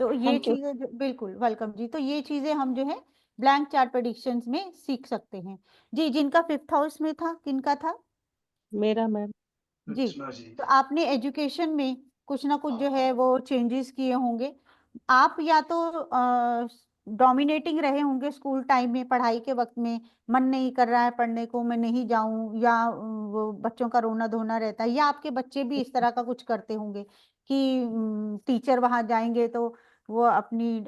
तो ये थैंक यू। चीजें बिल्कुल वेलकम जी। तो ये चीजें हम जो है ब्लैंक चार्ट प्रेडिक्शंस में सीख सकते हैं जी। जिनका 5th हाउस में था, किनका था? मेरा मैम। जी, रचना जी। तो आपने एजुकेशन में कुछ ना कुछ जो है वो चेंजेस किए होंगे। आप या तो डोमिनेटिंग रहे होंगे स्कूल टाइम में, पढ़ाई के वक्त में मन नहीं कर रहा है पढ़ने को, मैं नहीं जाऊं, या वो बच्चों का रोना धोना रहता है, या आपके बच्चे भी इस तरह का कुछ करते होंगे कि टीचर वहां जाएंगे तो वो अपनी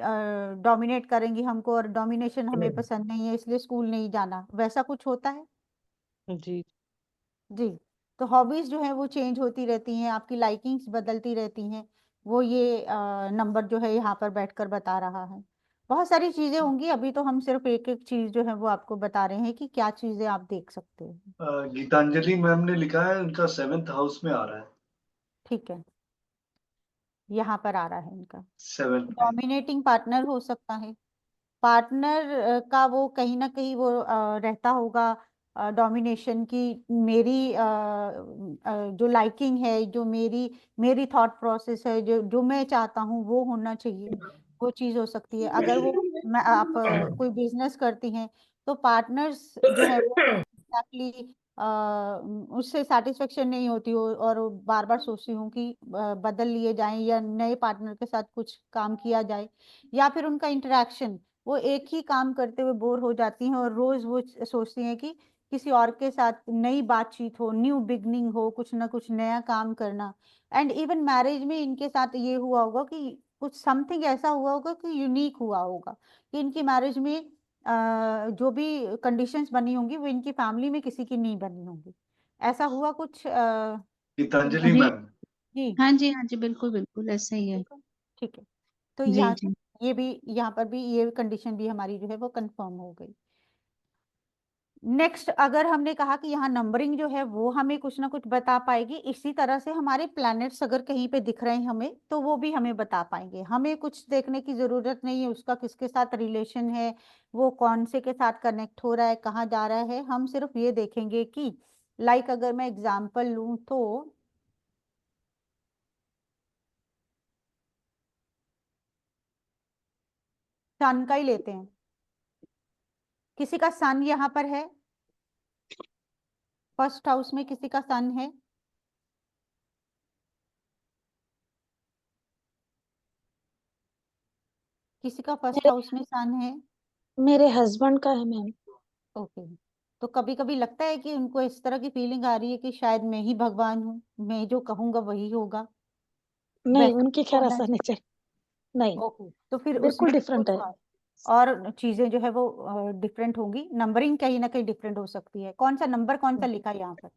डोमिनेट करेंगी हमको, और डोमिनेशन हमें पसंद नहीं है इसलिए स्कूल नहीं जाना, वैसा कुछ होता है? जी जी, तो हॉबीज जो है वो चेंज होती रहती हैं, आपकी लाइकिंग्स बदलती रहती हैं, वो ये नंबर जो है यहाँ पर बैठकर बता रहा है। बहुत सारी चीजें होंगी, अभी तो हम सिर्फ एक एक चीज जो है वो आपको बता रहे हैं कि क्या चीजें आप देख सकते हो। गीतांजलि मैम ने लिखा है उनका 7th हाउस में आ रहा है। ठीक है, यहाँ पर आ रहा है इनका 7th में। डोमिनेटिंग पार्टनर हो सकता है। पार्टनर का वो कहीं ना कहीं वो रहता होगा डोमिनेशन की, मेरी जो लाइकिंग है, जो मेरी मेरी थॉट प्रोसेस है, जो जो मैं चाहता हूँ वो होना चाहिए, वो चीज़ हो सकती है। अगर वो आप कोई बिजनेस करती हैं तो पार्टनर्स जो है वो एग्जैक्टली उससे सेटिस्फेक्शन नहीं होती हो, और बार बार सोचती हूँ कि बदल लिए जाएं या नए पार्टनर के साथ कुछ काम किया जाए, या फिर उनका इंटरेक्शन, वो एक ही काम करते हुए बोर हो जाती हैं और रोज वो सोचती हैं कि किसी और के साथ नई बातचीत हो, न्यू बिगनिंग हो, कुछ ना कुछ नया काम करना। एंड इवन मैरिज में इनके साथ ये हुआ होगा कि कुछ समथिंग ऐसा हुआ होगा कि यूनिक हुआ होगा कि इनकी मैरिज में जो भी कंडीशंस बनी होंगी वो इनकी फैमिली में किसी की नहीं बनी होंगी। ऐसा हुआ कुछ गीतांजलि जी मैम। जी हाँ जी, हाँ जी, बिल्कुल बिल्कुल ऐसा ही है। बिल्कुल। ठीक है, तो जी यहाँ से जी। ये भी, यहाँ पर भी ये कंडीशन भी हमारी जो है वो कंफर्म हो गई। नेक्स्ट, अगर हमने कहा कि यहाँ नंबरिंग जो है वो हमें कुछ ना कुछ बता पाएगी, इसी तरह से हमारे प्लैनेट्स अगर कहीं पे दिख रहे हैं हमें तो वो भी हमें बता पाएंगे। हमें कुछ देखने की जरूरत नहीं है उसका किसके साथ रिलेशन है, वो कौन से के साथ कनेक्ट हो रहा है, कहाँ जा रहा है, हम सिर्फ ये देखेंगे कि लाइक अगर मैं एग्जाम्पल लूँ तो सन का ही लेते हैं। किसी का सन यहाँ पर है, 1st हाउस में किसी का सन है, किसी का 1st मेरे हाउस में सन है। मेरे हस्बैंड का है मैम। ओके, तो कभी कभी लगता है कि उनको इस तरह की फीलिंग आ रही है कि शायद मैं ही भगवान हूँ, मैं जो कहूंगा वही होगा, नहीं, वैसा उनके खैर होना ऐसा नहीं चाहिए। चाहिए। नहीं, ओके, तो फिर बिल्कुल उसमें डिफरेंट कुछ है। और चीजें जो है वो डिफरेंट होंगी, नंबरिंग कहीं ना कहीं डिफरेंट हो सकती है। कौन सा नंबर कौन सा लिखा है यहाँ पर?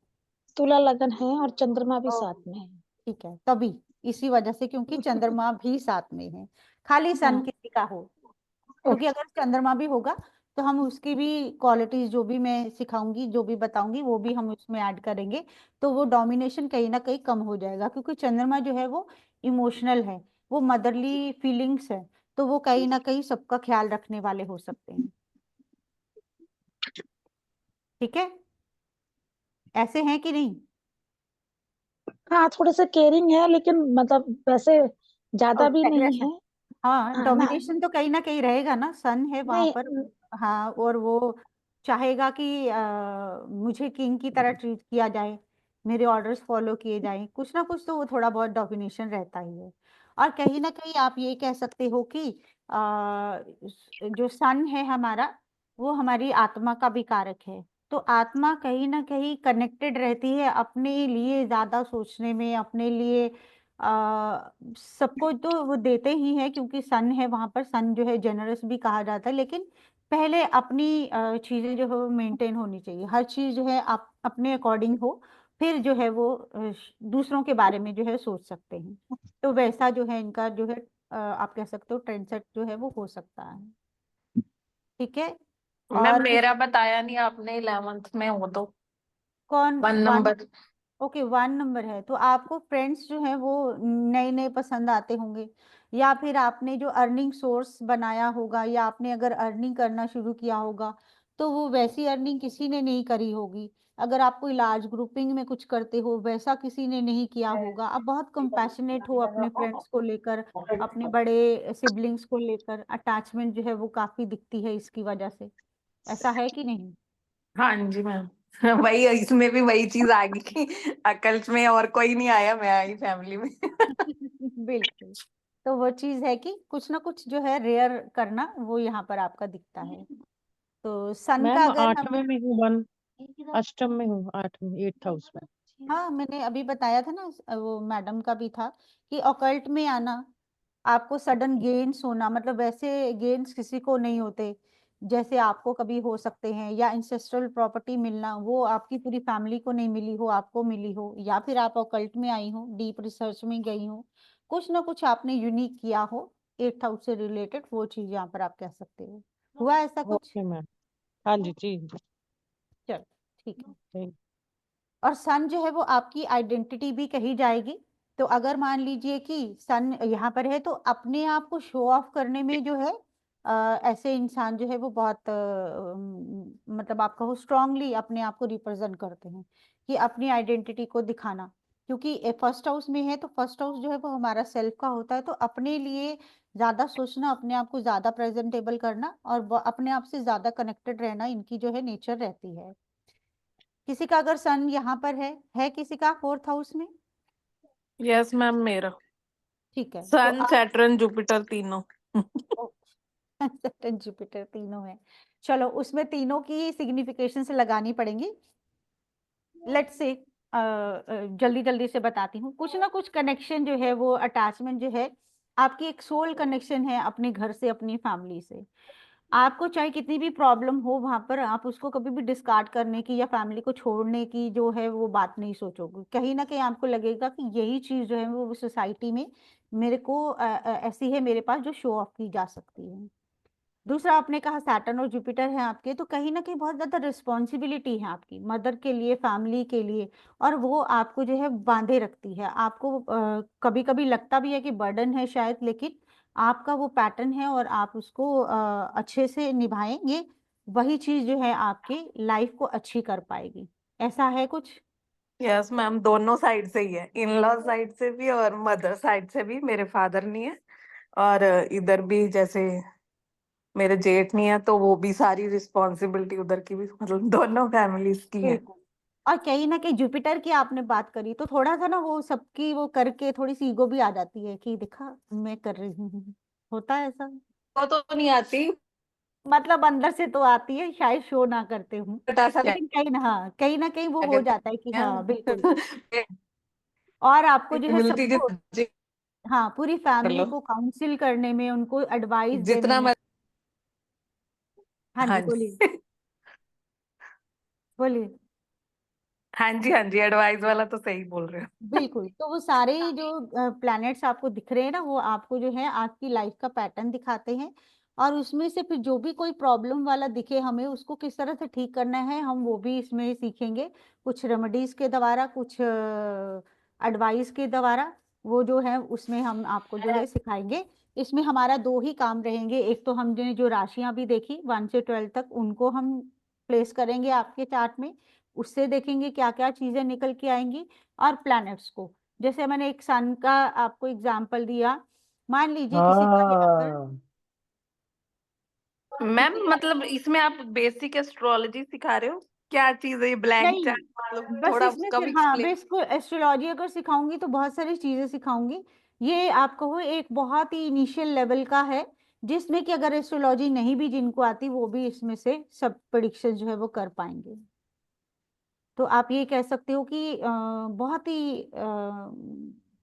तुला लगन है और चंद्रमा भी साथ ओके, में है। ठीक है, तभी इसी वजह से, क्योंकि चंद्रमा भी साथ में है, खाली सन हाँ, किसी का हो, क्योंकि ओके। अगर चंद्रमा भी होगा तो हम उसकी भी क्वालिटीज जो भी मैं सिखाऊंगी, जो भी बताऊंगी, वो भी हम उसमें ऐड करेंगे, तो वो डोमिनेशन कहीं ना कहीं कम हो जाएगा, क्योंकि चंद्रमा जो है वो इमोशनल है, वो मदरली फीलिंग्स है, तो वो कहीं ना कहीं सबका ख्याल रखने वाले हो सकते हैं। ठीक है, ऐसे हैं कि नहीं? हाँ, थोड़े से केयरिंग है, लेकिन मतलब वैसे ज्यादा भी नहीं है। एग्रेसिव, हाँ, हाँ ना, डोमिनेशन तो कहीं ना कहीं रहेगा ना, सन है वहां नहीं पर। हाँ, और वो चाहेगा कि मुझे किंग की तरह ट्रीट किया जाए, मेरे ऑर्डर्स फॉलो किए जाएं, कुछ ना कुछ तो वो थोड़ा बहुत डोमिनेशन रहता ही है। और कहीं ना कहीं आप ये कह सकते हो कि जो सन है हमारा, वो हमारी आत्मा का भी कारक है। तो आत्मा कहीं ना कहीं कनेक्टेड रहती है अपने लिए ज्यादा सोचने में, अपने लिए सबको तो वो देते ही है क्योंकि सन है वहां पर, सन जो है जेनरस भी कहा जाता है, लेकिन पहले अपनी चीजें जो है वो मेंटेन होनी चाहिए, हर चीज जो है आप अपने अकॉर्डिंग हो, फिर जो है वो दूसरों के बारे में जो है सोच सकते हैं। तो वैसा जो है इनका जो है आप कह सकते हो ट्रेंड सेट जो है वो हो सकता है। ठीक है। मैम और मेरा बताया नहीं आपने, 11th में हो तो कौन 1 वन? नंबर। ओके, 1 नंबर है तो आपको फ्रेंड्स जो है वो नए नए पसंद आते होंगे, या फिर आपने जो अर्निंग सोर्स बनाया होगा, या आपने अगर अर्निंग करना शुरू किया होगा तो वो वैसी अर्निंग किसी ने नहीं करी होगी। अगर आप कोई लार्ज ग्रुपिंग में कुछ करते हो, वैसा किसी ने नहीं किया होगा। आप बहुत कंपैशनेट हो अपने फ्रेंड्स को लेकर, अपने बड़े सिबलिंग्स को लेकर, अटैचमेंट जो है वो काफी दिखती है इसकी वजह से। ऐसा है कि नहीं? हाँ जी मैम। वही इसमें भी वही चीज आ गई कि अकल में और कोई नहीं आया, मैं आई फैमिली में। बिल्कुल। तो वो चीज है कि कुछ ना कुछ जो है रेयर करना वो यहाँ पर आपका दिखता है। तो सन का मैम अगर हम 8वें में हूँ, वन अष्टम में हूँ, 8वें 8th हाउस में। हाँ, मैंने अभी बताया था ना, वो मैडम का भी था कि ऑकल्ट में आना, आपको सडन गेन्स होना, मतलब वैसे गेन्स किसी को नहीं होते जैसे आपको कभी हो सकते हैं, या इंसेस्ट्रल प्रॉपर्टी मिलना, वो आपकी पूरी फैमिली को नहीं मिली हो, आपको मिली हो, या फिर आप ऑकल्ट में आई हो, डीप रिसर्च में गई हो, कुछ ना कुछ आपने यूनिक किया हो 8th हाउस से रिलेटेड, वो चीज यहाँ पर आप कह सकते हो। हुआ ऐसा कुछ? Okay ma'am. हाँ जी जी जी। चलो ठीक है। ठीक। और सन जो है वो आपकी आइडेंटिटी भी कही जाएगी। तो अगर मान लीजिए कि सन यहाँ पर है तो अपने आप को शो ऑफ करने में जो है ऐसे इंसान जो है वो बहुत मतलब आप कहो स्ट्रांगली अपने आप को रिप्रेजेंट करते हैं कि अपनी आइडेंटिटी को दिखाना। क्योंकि फर्स्ट हाउस में है तो फर्स्ट हाउस जो है वो हमारा सेल्फ का होता है, तो अपने लिए ज्यादा सोचना, अपने आप को ज्यादा प्रेजेंटेबल करना और अपने आप से ज्यादा कनेक्टेड रहना, इनकी जो है नेचर रहती है। किसी का अगर सन यहाँ पर है किसी का 4th हाउस में? यस मैम मेरा ठीक है, तो सन आप सैटर्न जुपिटर तीनों। सैटर्न जुपिटर तीनों है। चलो उसमें तीनों की सिग्निफिकेशन से लगानी पड़ेंगी। लेट्स से जल्दी जल्दी से बताती हूँ। कुछ ना कुछ कनेक्शन जो है वो अटैचमेंट जो है, आपकी एक सोल कनेक्शन है अपने घर से, अपनी फैमिली से। आपको चाहे कितनी भी प्रॉब्लम हो वहां पर, आप उसको कभी भी डिस्कार्ड करने की या फैमिली को छोड़ने की जो है वो बात नहीं सोचोगे। कहीं ना कहीं आपको लगेगा कि यही चीज जो है वो सोसाइटी में मेरे को ऐसी है मेरे पास जो शो ऑफ की जा सकती है। दूसरा, आपने कहा सैटर्न और जुपिटर है आपके, तो कहीं ना कहीं बहुत ज्यादा रिस्पॉन्सिबिलिटी है आपकी मदर के लिए, फैमिली के लिए, और वो आपको जो है बांधे रखती है। आपको कभी कभी लगता भी है कि बर्डन है शायद, लेकिन आपका वो पैटर्न है और आप उसको अच्छे से निभाएंगे, वही चीज जो है आपकी लाइफ को अच्छी कर पाएगी। ऐसा है कुछ? यस मैम, दोनों साइड से ही है, इन लॉ साइड से भी और मदर साइड से भी। मेरे फादर नहीं है और इधर भी जैसे मेरे जेठ नहीं है, तो वो भी सारी रिस्पॉन्सिबिलिटी उधर की भी, मतलब दोनों फैमिलीज की है। बिल्कुल। और कहीं ना कहीं जुपिटर की आपने बात करी तो थोड़ा सा ना वो सबकी वो करके थोड़ी सी ईगो भी आ जाती है कि देखा मैं कर रही हूँ, होता है ऐसा। वो तो नहीं आती, मतलब अंदर से तो आती है, शायद शो ना करते हूँ, बट ऐसा क्या लेकिन कहीं ना, हाँ कहीं ना कहीं वो हो कहते जाता है कि हाँ बिल्कुल। हैं और आपको जो है मिलती सबको, जुलती हाँ पूरी कर फैमिली लो को काउंसिल करने में, उनको एडवाइस देने जितना में। मत। हाँ हाँ जी बोलिए, जी। बोलिए। हाँ जी हाँ जी, एडवाइस वाला तो सही बोल रहे हो। बिल्कुल, तो वो सारे जो प्लैनेट्स आपको दिख रहे हैं ना, वो आपको जो है आपकी लाइफ का पैटर्न दिखाते हैं। और उसमें से फिर जो भी कोई प्रॉब्लम वाला दिखे हमें, उसको किस तरह से ठीक करना है हम वो भी इसमें सीखेंगे, कुछ रेमेडीज के द्वारा, कुछ एडवाइस के द्वारा, वो जो है उसमें हम आपको जो है सिखाएंगे। इसमें हमारा दो ही काम रहेंगे, एक तो हमने जो राशियां भी देखी 1 से 12 तक, उनको हम प्लेस करेंगे आपके चार्ट में, उससे देखेंगे क्या क्या चीजें निकल के आएंगी। और प्लैनेट्स को, जैसे मैंने एक सन का आपको एग्जांपल दिया, मान लीजिए किसी का यहाँ पर हाँ मैम मतलब इसमें आप बेसिक एस्ट्रोलॉजी सिखा रहे हो? क्या चीज है ये ब्लैंक नहीं, चार्ट? मतलब बस थोड़ा इसमें उसका भी सिर्फ हाँ एक्सप्लेन। बेसिक एस्ट्रोलॉजी अगर सिखाऊंगी तो बहुत सारी चीजें सिखाऊंगी। ये आपको वो एक बहुत ही इनिशियल लेवल का है, जिसमें कि अगर एस्ट्रोलॉजी नहीं भी जिनको आती वो भी इसमें से सब प्रिडिक्शन जो है वो कर पाएंगे। तो आप ये कह सकते हो कि बहुत ही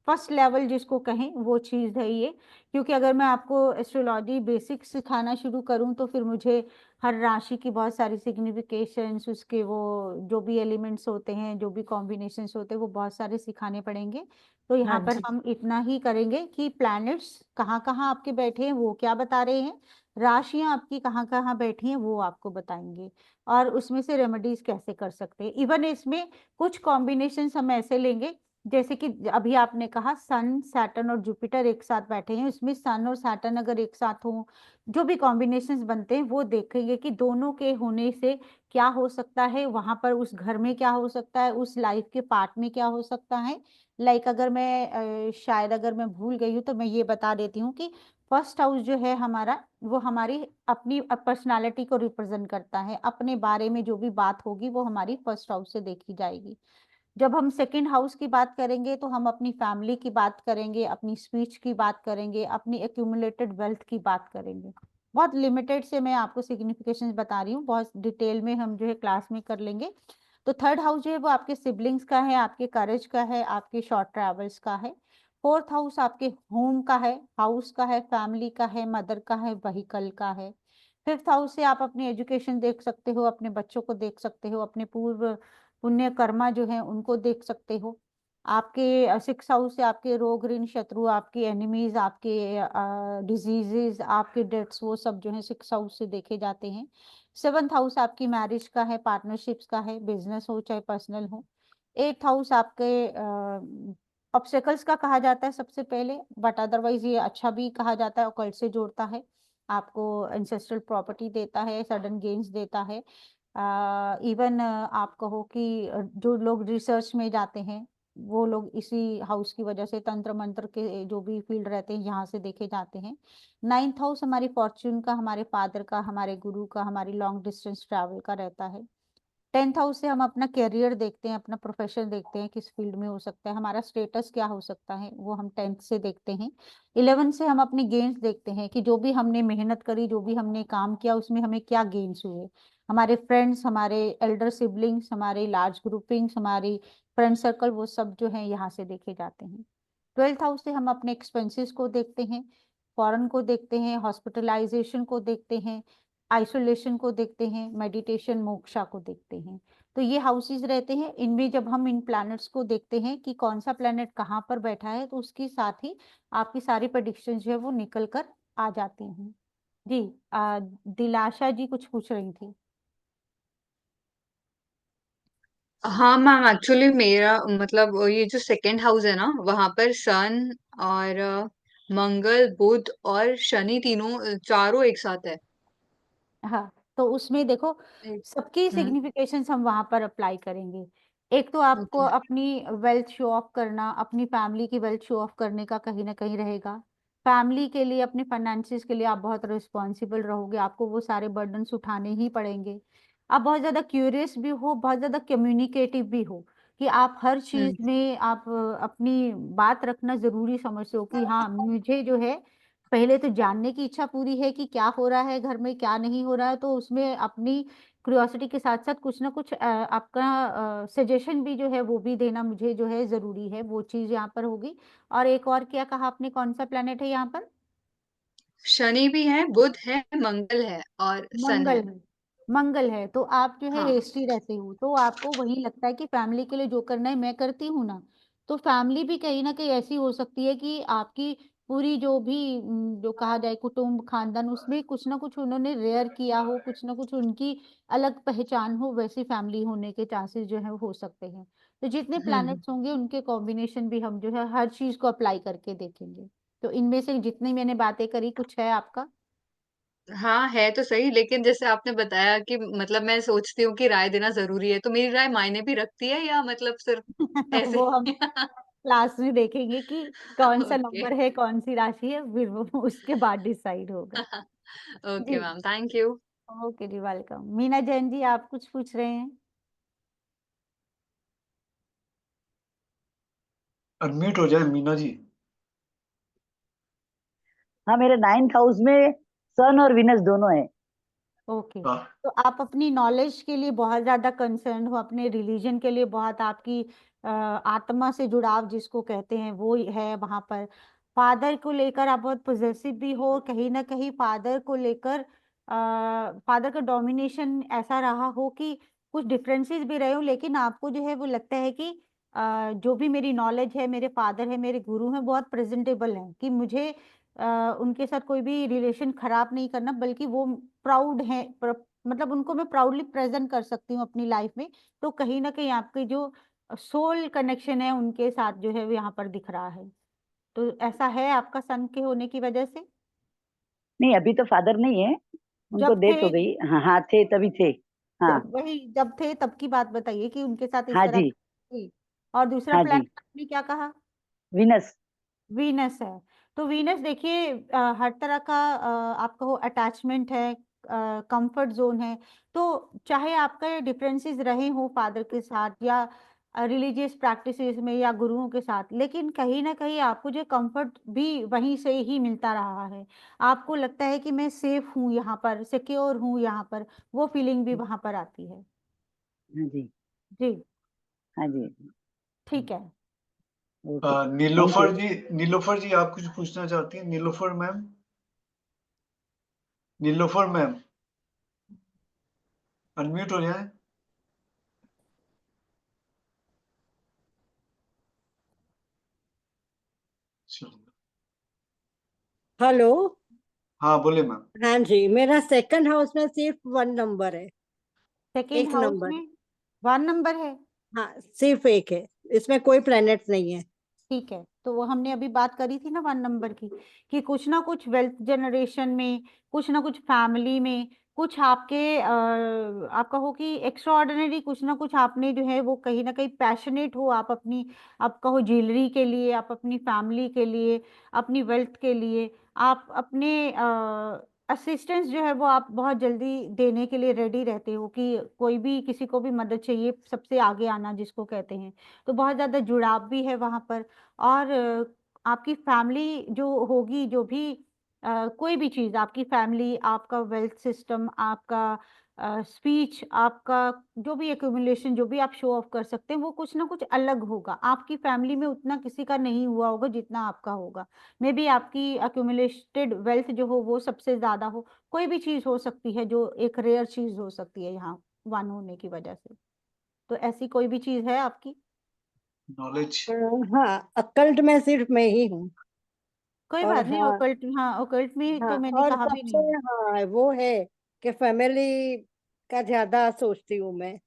फर्स्ट लेवल जिसको कहें वो चीज़ है ये। क्योंकि अगर मैं आपको एस्ट्रोलॉजी बेसिक सिखाना शुरू करूं तो फिर मुझे हर राशि की बहुत सारी सिग्निफिकेशंस, उसके वो जो भी एलिमेंट्स होते हैं, जो भी कॉम्बिनेशंस होते हैं, वो बहुत सारे सिखाने पड़ेंगे। तो यहाँ हाँ पर जी। हम इतना ही करेंगे कि प्लैनेट्स कहाँ कहाँ आपके बैठे हैं वो क्या बता रहे हैं, राशियां आपकी कहाँ कहाँ बैठी हैं वो आपको बताएंगे, और उसमें से रेमेडीज कैसे कर सकते हैं। इवन इसमें कुछ कॉम्बिनेशंस हम ऐसे लेंगे, जैसे कि अभी आपने कहा सन, सैटर्न और जुपिटर एक साथ बैठे हैं, उसमें सन और सैटर्न अगर एक साथ हो, जो भी कॉम्बिनेशंस बनते हैं वो देखेंगे कि दोनों के होने से क्या हो सकता है, वहां पर उस घर में क्या हो सकता है, उस लाइफ के पार्ट में क्या हो सकता है। लाइक अगर मैं शायद अगर मैं भूल गई हूँ तो मैं ये बता देती हूँ कि फर्स्ट हाउस जो है हमारा, वो हमारी अपनी पर्सनालिटी को रिप्रेजेंट करता है। अपने बारे में जो भी बात होगी वो हमारी फर्स्ट हाउस से देखी जाएगी। जब हम सेकंड हाउस की बात करेंगे तो हम अपनी फैमिली की बात करेंगे, अपनी स्पीच की बात करेंगे, अपनी एक्यूमुलेटेड वेल्थ की बात करेंगे। बहुत लिमिटेड से मैं आपको सिग्निफिकेशन बता रही हूँ, बहुत डिटेल में हम जो है क्लास में कर लेंगे। तो थर्ड हाउस जो है वो आपके सिबलिंग्स का है, आपके करेज का है, आपके शॉर्ट ट्रेवल्स का है। फोर्थ हाउस आपके होम का है, हाउस का है, फैमिली का है, मदर का है, व्हीकल का है। फिफ्थ हाउस से आप अपनी एजुकेशन देख सकते हो, अपने बच्चों को देख सकते हो, अपने पूर्व पुण्य कर्मा जो है उनको देख सकते हो। आपके सिक्स हाउस से आपके रोग ऋण शत्रु, आपके एनिमीज, आपके डिजीजेस, आपके डेथ्स, वो सब जो है सिक्स हाउस से देखे जाते हैं। सेवंथ हाउस आपकी मैरिज का है, पार्टनरशिप्स का है, बिजनेस हो चाहे पर्सनल हो। एट्थ हाउस आपके ऑब्स्टेकल्स का कहा जाता है सबसे पहले, बट अदरवाइज ये अच्छा भी कहा जाता है, ऑकल्ट से जोड़ता है, आपको एंसेस्ट्रल प्रॉपर्टी देता है, सडन गेन्स देता है। इवन आप कहो कि जो लोग रिसर्च में जाते हैं वो लोग इसी हाउस की वजह से, तंत्र मंत्र के जो भी फील्ड रहते हैं यहाँ से देखे जाते हैं। नाइन्थ हाउस हमारी फॉर्च्यून का, हमारे फादर का, हमारे गुरु का, हमारी लॉन्ग डिस्टेंस ट्रैवल का रहता है। टेंथ हाउस से हम अपना कैरियर देखते हैं, अपना प्रोफेशन देखते हैं, किस फील्ड में हो सकता है, हमारा स्टेटस क्या हो सकता है, वो हम टेंथ से देखते हैं। 11 से हम अपने गेन्स देखते हैं कि जो भी हमने मेहनत करी, जो भी हमने काम किया, उसमें हमें क्या गेन्स हुए। हमारे फ्रेंड्स, हमारे एल्डर सिबलिंग्स, हमारे लार्ज ग्रुपिंग्स, हमारी फ्रेंड सर्कल, वो सब जो है यहाँ से देखे जाते हैं। 12th हाउस से हम अपने एक्सपेंसेस को देखते हैं, फॉरेन को देखते हैं, हॉस्पिटलाइजेशन को देखते हैं, आइसोलेशन को देखते हैं, मेडिटेशन, मोक्षा को देखते हैं। तो ये हाउसेस रहते हैं, इनमें जब हम इन प्लैनेट्स को देखते हैं कि कौन सा प्लैनेट कहाँ पर बैठा है, तो उसके साथ ही आपकी सारी प्रेडिक्शन जो है वो निकल कर आ जाती हैं। जी, दिलाशा जी कुछ पूछ रही थी। हाँ मैम, एक्चुअली मेरा मतलब ये जो सेकंड हाउस है ना, वहां पर सन और मंगल, बुध और शनि, तीनों चारों एक साथ है। हाँ, तो उसमें देखो सबकी हम्म। सिग्निफिकेशंस हम वहां पर अप्लाई करेंगे। एक तो आपको ओके। अपनी वेल्थ शो ऑफ करना, अपनी फैमिली की वेल्थ शो ऑफ करने का कहीं ना कहीं रहेगा। फैमिली के लिए, अपने फाइनेंसिस के लिए आप बहुत रिस्पॉन्सिबल रहोगे, आपको वो सारे बर्डन्स उठाने ही पड़ेंगे। आप बहुत ज्यादा क्यूरियस भी हो, बहुत ज्यादा कम्युनिकेटिव भी हो, कि आप हर चीज में आप अपनी बात रखना जरूरी समझते हो कि हाँ मुझे जो है पहले तो जानने की इच्छा पूरी है कि क्या हो रहा है घर में, क्या नहीं हो रहा है, तो उसमें अपनी क्यूरियोसिटी के साथ साथ कुछ ना कुछ आपका सजेशन भी जो है वो भी देना मुझे जो है जरूरी है, वो चीज यहाँ पर होगी। और एक और क्या कहा आपने, कौन सा प्लेनेट है यहाँ पर? शनि भी है, बुध है, मंगल है और सन मंगल है। है। मंगल है तो आप जो है हाँ। हेस्टी रहते हो, तो आपको वही लगता है कि फैमिली के लिए जो करना है मैं करती हूँ ना। तो फैमिली भी कहीं ना कहीं ऐसी हो सकती है कि आपकी पूरी जो भी जो कहा जाए कुटुंब खानदान, उसमें कुछ ना कुछ उन्होंने रेयर किया हो, कुछ ना कुछ उनकी अलग पहचान हो, वैसी फैमिली होने के चांसेस जो है वो हो सकते हैं। तो जितने हम्म। प्लैनेट्स होंगे उनके कॉम्बिनेशन भी हम जो है हर चीज को अप्लाई करके देखेंगे। तो इनमें से जितनी मैंने बातें करी, कुछ है आपका? हाँ है तो सही, लेकिन जैसे आपने बताया कि मतलब मैं सोचती हूँ कि राय देना जरूरी है, तो मेरी राय मायने भी रखती है या मतलब सिर्फ ऐसे वो हम ही? क्लास में देखेंगे कि कौन सा ओके। नंबर है, कौन सी राशि है, फिर वो उसके बाद डिसाइड होगा। ओके जी मैम, थैंक यू। ओके जी, वेलकम। मीना जैन जी, आप कुछ पूछ रहे हैं? अनम्यूट हो जाए मीना जी। हाँ, मेरे 9th हाउस में सन और विनस दोनों है। ओके, हाँ तो आप अपनी नॉलेज के लिए बहुत ज्यादा कंसर्न हो, अपने रिलीजन के लिए बहुत आपकी आत्मा से जुड़ाव जिसको कहते हैं वो है वहां पर। फादर को लेकर आप बहुत पोजेसिव भी हो, कहीं ना कहीं फादर को लेकर फादर का डोमिनेशन ऐसा रहा हो कि कुछ डिफरेंसेस भी रहे हो, लेकिन आपको जो है वो लगता है कि जो भी मेरी नॉलेज है, मेरे फादर है, मेरे गुरु हैं, बहुत प्रेजेंटेबल हैं, कि मुझे उनके साथ कोई भी रिलेशन खराब नहीं करना, बल्कि वो प्राउड है, मतलब उनको मैं प्राउडली प्रेजेंट कर सकती हूँ अपनी लाइफ में। तो कहीं ना कहीं आपके जो सोल कनेक्शन है उनके साथ जो है वो यहाँ पर दिख रहा है। तो ऐसा है आपका सन के होने की वजह से? नहीं, अभी तो फादर नहीं है, उनको जब डेथ थे, हो गई। हाँ हाँ, थे तभी थे। हाँ वही जब थे तब की बात बताइए कि उनके साथ इस हाँ तरह जी, थी। और दूसरा हाँ जी, प्लैनेट आपने क्या कहा? विनस। वीनस है। तो वीनस देखिए, हर तरह का आपका वो अटैचमेंट है, कंफर्ट जोन है। तो चाहे आपका डिफरेंसेस रहे हो फादर के साथ या रिलीजियस प्रैक्टिसेस में या गुरुओं के साथ, लेकिन कहीं ना कहीं आपको जो कंफर्ट भी वहीं से ही मिलता रहा है। आपको लगता है कि मैं सेफ हूँ यहाँ पर, सिक्योर हूँ यहाँ पर, वो फीलिंग भी वहां पर आती है। हाँ जी, जी हाँ जी। ठीक है। Okay, thank you. Nilofar ji आप कुछ पूछना चाहती हैं? Nilofar ma'am, Nilofar ma'am unmute हो जाए। हेलो। हाँ बोले मैम। हाँ जी, मेरा सेकंड हाउस में सिर्फ 1 नंबर है। सेकेंड एक हाउस नंबर। में 1 नंबर है। हाँ, सिर्फ एक है, इसमें कोई प्लैनेट नहीं है। ठीक है, तो वो हमने अभी बात करी थी ना 1 नंबर की, कि कुछ ना कुछ वेल्थ जनरेशन में, कुछ ना कुछ फैमिली में, कुछ आपके आपका हो कि एक्स्ट्राऑर्डिनरी, कुछ ना कुछ आपने जो है वो कहीं ना कहीं पैशनेट हो आप अपनी, आपका हो ज्वेलरी के लिए, आप अपनी फैमिली के लिए, अपनी वेल्थ के लिए, आप अपने असिस्टेंस जो है वो आप बहुत जल्दी देने के लिए रेडी रहते हो, कि कोई भी किसी को भी मदद चाहिए सबसे आगे आना जिसको कहते हैं। तो बहुत ज्यादा जुड़ाव भी है वहां पर। और आपकी फैमिली जो होगी, जो भी कोई भी चीज, आपकी फैमिली, आपका वेल्थ सिस्टम, आपका स्पीच, आपका जो भी एक्यूमुलेशन, जो भी आप शो ऑफ कर सकते हैं, वो कुछ ना कुछ अलग होगा। आपकी फैमिली में उतना किसी का नहीं हुआ होगा जितना आपका होगा। मे बी आपकी एक्यूमुलेटेड वेल्थ जो हो वो सबसे ज्यादा हो। कोई भी चीज हो सकती है जो एक रेयर चीज हो सकती है यहाँ 1 होने की वजह से। तो ऐसी कोई भी चीज है आपकी? नॉलेज। हाँ, अकल्ट में सिर्फ मैं ही हूँ। कोई और बात नहीं, हाँ, ओकल्ट, हाँ ओकल्ट में हाँ, तो मैंने और कहा भी सबसे, नहीं। हाँ, वो है कि फैमिली का ज्यादा सोचती हूँ मैं।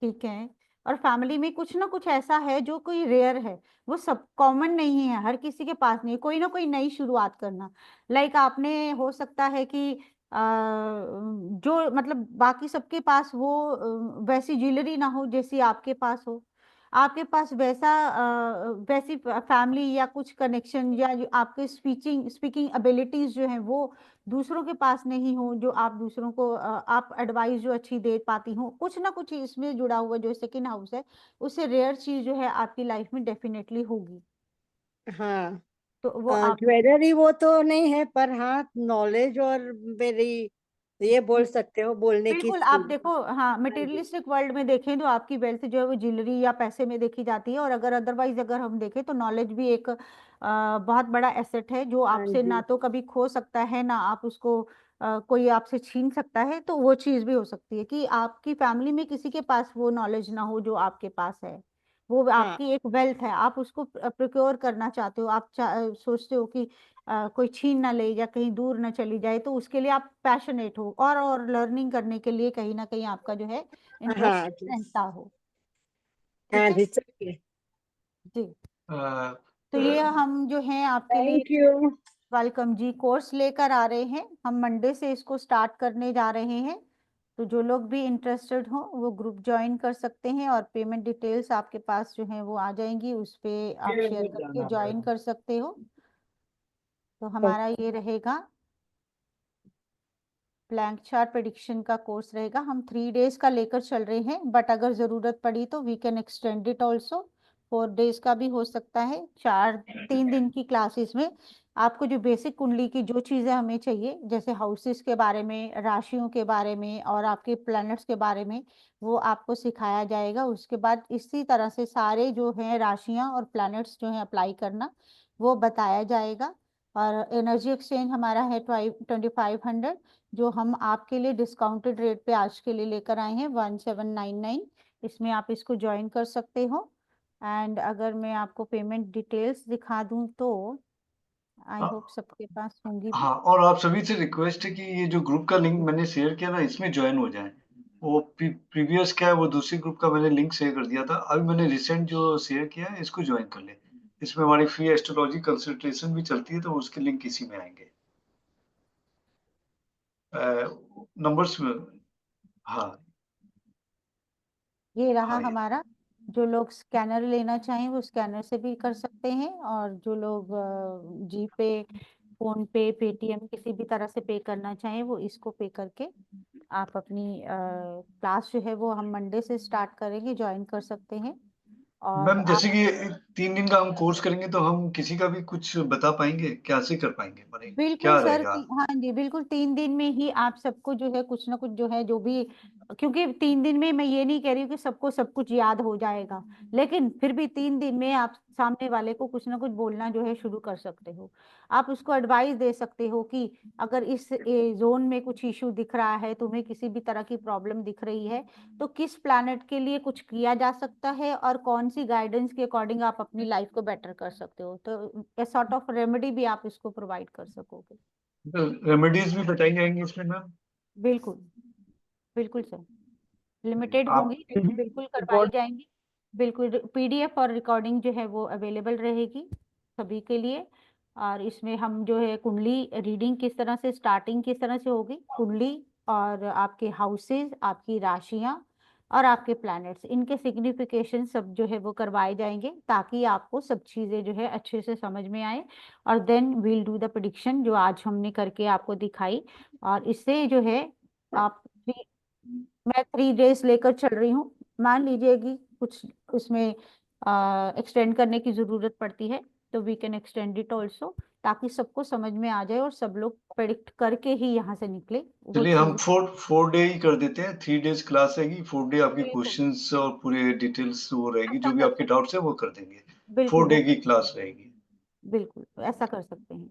ठीक है। और फैमिली में कुछ ना कुछ ऐसा है जो कोई रेयर है, वो सब कॉमन नहीं है, हर किसी के पास नहीं, कोई ना कोई नई शुरुआत करना। लाइक आपने, हो सकता है कि जो मतलब बाकी सबके पास वो वैसी ज्वेलरी ना हो जैसी आपके पास हो, आपके पास वैसा वैसी फैमिली या कुछ कनेक्शन, या जो आपके स्पीचिंग स्पीकिंग एबिलिटीज जो हैं वो दूसरों के पास नहीं हो, जो आप दूसरों को आप एडवाइस जो अच्छी दे पाती हो, कुछ ना कुछ इसमें जुड़ा हुआ जो सेकंड हाउस है, उससे रेयर चीज जो है आपकी लाइफ में डेफिनेटली होगी। हाँ, तो वो आप, ज्वेलरी वो तो नहीं है, पर हाँ, नॉलेज और मेरी, ये बोल सकते हो, बोलने की बिल्कुल, आप स्किल। देखो, हाँ, हाँ जी। मटेरियलिस्टिक वर्ल्ड में देखें तो आपकी वेल्थ जो है वो ज्वेलरी या पैसे में देखी जाती है, और अगर अदरवाइज अगर हम देखें तो नॉलेज भी एक बहुत बड़ा एसेट है, जो हाँ आपसे ना जी। तो कभी खो सकता है, ना आप उसको कोई आपसे छीन सकता है। तो वो चीज भी हो सकती है कि आपकी फैमिली में किसी के पास वो नॉलेज ना हो जो आपके पास है। वो हाँ, आपकी एक वेल्थ है, आप उसको प्रिक्योर करना चाहते हो, आप सोचते हो कि कोई छीन ना ले या कहीं दूर ना चली जाए, तो उसके लिए आप पैशनेट हो, और लर्निंग करने के लिए कहीं ना कहीं आपका जो है इंटरेस्ट हाँ जी। रहता हो। हाँ ठीक है जी, चलिए। जी। तो ये हम जो है आपके लिए थैंक यू। वेलकम जी कोर्स लेकर आ रहे हैं, हम मंडे से इसको स्टार्ट करने जा रहे हैं। तो जो लोग भी इंटरेस्टेड हो वो ग्रुप ज्वाइन कर सकते हैं, और पेमेंट डिटेल्स आपके पास जो है वो आ जाएंगी, उस पे आप शेयर करके ज्वाइन कर सकते हो। तो हमारा ये रहेगा ब्लैंक चार्ट प्रेडिक्शन का कोर्स रहेगा। हम 3 डेज का लेकर चल रहे हैं, बट अगर ज़रूरत पड़ी तो we can extend it also, 4 days का भी हो सकता है। 3 दिन की क्लासेस में आपको जो बेसिक कुंडली की जो चीज़ें हमें चाहिए, जैसे हाउसेस के बारे में, राशियों के बारे में और आपके प्लैनेट्स के बारे में, वो आपको सिखाया जाएगा। उसके बाद इसी तरह से सारे जो हैं राशियां और प्लैनेट्स जो हैं अप्लाई करना वो बताया जाएगा। और एनर्जी एक्सचेंज हमारा है 2500, जो हम आपके लिए डिस्काउंटेड रेट पे आज के लिए लेकर आए हैं 1799। इसमें आप इसको ज्वाइन कर सकते हो। एंड अगर मैं आपको पेमेंट डिटेल्स दिखा दूं तो आई होप सबके पास होंगी भी। हाँ, और आप सभी से रिक्वेस्ट है कि ये जो ग्रुप का लिंक मैंने शेयर किया ना, इसमें ज्वाइन हो जाएं। वो प्रीवियस क्या है, वो दूसरे ग्रुप का मैंने लिंक शेयर कर दिया था, अभी मैंने रिसेंट जो शेयर किया है इसको ज्वाइन कर ले। इसमें हमारी फ्री एस्ट्रोलॉजी कंसल्टेशन भी चलती है, तो उसके लिंक इसी में आएंगे। नंबर्स में, हाँ ये रहा हाँ, ये हमारा। जो लोग स्कैनर लेना चाहें वो स्कैनर से भी कर सकते हैं, और जो लोग जी पे, फोन पे, पेटीएम किसी भी तरह से पे करना चाहें वो इसको पे करके आप अपनी क्लास जो है वो हम मंडे से स्टार्ट करेंगे, ज्वाइन कर सकते हैं। और मैम, जैसे कि 3 दिन का हम कोर्स करेंगे, तो हम किसी का भी कुछ बता पाएंगे, कैसे कर पाएंगे, माने बिल्कुल क्या सर, रहेगा? हाँ जी बिल्कुल, 3 दिन में ही आप सबको जो है कुछ ना कुछ जो है जो भी, क्योंकि 3 दिन में मैं ये नहीं कह रही हूँ कि सबको सब कुछ याद हो जाएगा, लेकिन फिर भी 3 दिन में आप सामने वाले को कुछ ना कुछ बोलना जो है शुरू कर सकते हो। आप उसको एडवाइस दे सकते हो कि अगर इस जोन में कुछ इशू दिख रहा है, तुम्हें किसी भी तरह की प्रॉब्लम दिख रही है, तो किस प्लैनेट के लिए कुछ किया जा सकता है और कौन सी गाइडेंस के अकॉर्डिंग आप अपनी लाइफ को बेटर कर सकते हो। तो ए सॉर्ट ऑफ रेमेडी भी आप इसको प्रोवाइड कर सकोगे। रेमेडीज भी बताई जाएंगी इसमें मैम? बिल्कुल बिल्कुल सर, लिमिटेड आप होंगी लेकिन बिल्कुल करवाई जाएंगी। बिल्कुल पीडीएफ और रिकॉर्डिंग जो है वो अवेलेबल रहेगी सभी के लिए। और इसमें हम जो है कुंडली रीडिंग किस तरह से, स्टार्टिंग किस तरह से होगी, कुंडली और आपके हाउसेस, आपकी राशियां और आपके प्लैनेट्स, इनके सिग्निफिकेशन सब जो है वो करवाए जाएंगे, ताकि आपको सब चीज़ें जो है अच्छे से समझ में आए। और then we'll do the prediction जो आज हमने करके आपको दिखाई। और इससे जो है आप मैं 3 डेज लेकर चल रही हूँ, मान लीजिए कि कुछ उसमें एक्सटेंड करने की जरूरत पड़ती है तो we can extend it also, ताकि सबको समझ में आ जाए और सब लोग प्रेडिक्ट करके ही यहाँ से निकले वो चलिए, हम चीज। 4 डे ही कर देते हैं। 3 डेज क्लास रहेगी, 4 डे आपके बिल्कुल क्वेश्चंस और पूरे डिटेल्स वो रहेगी, ऐसा जो भी कर आपके सकते, डाउट्स है वो कर देंगे। बिल्कुल 4 वो डे की क्लास रहेगी। बिल्कुल ऐसा कर सकते हैं।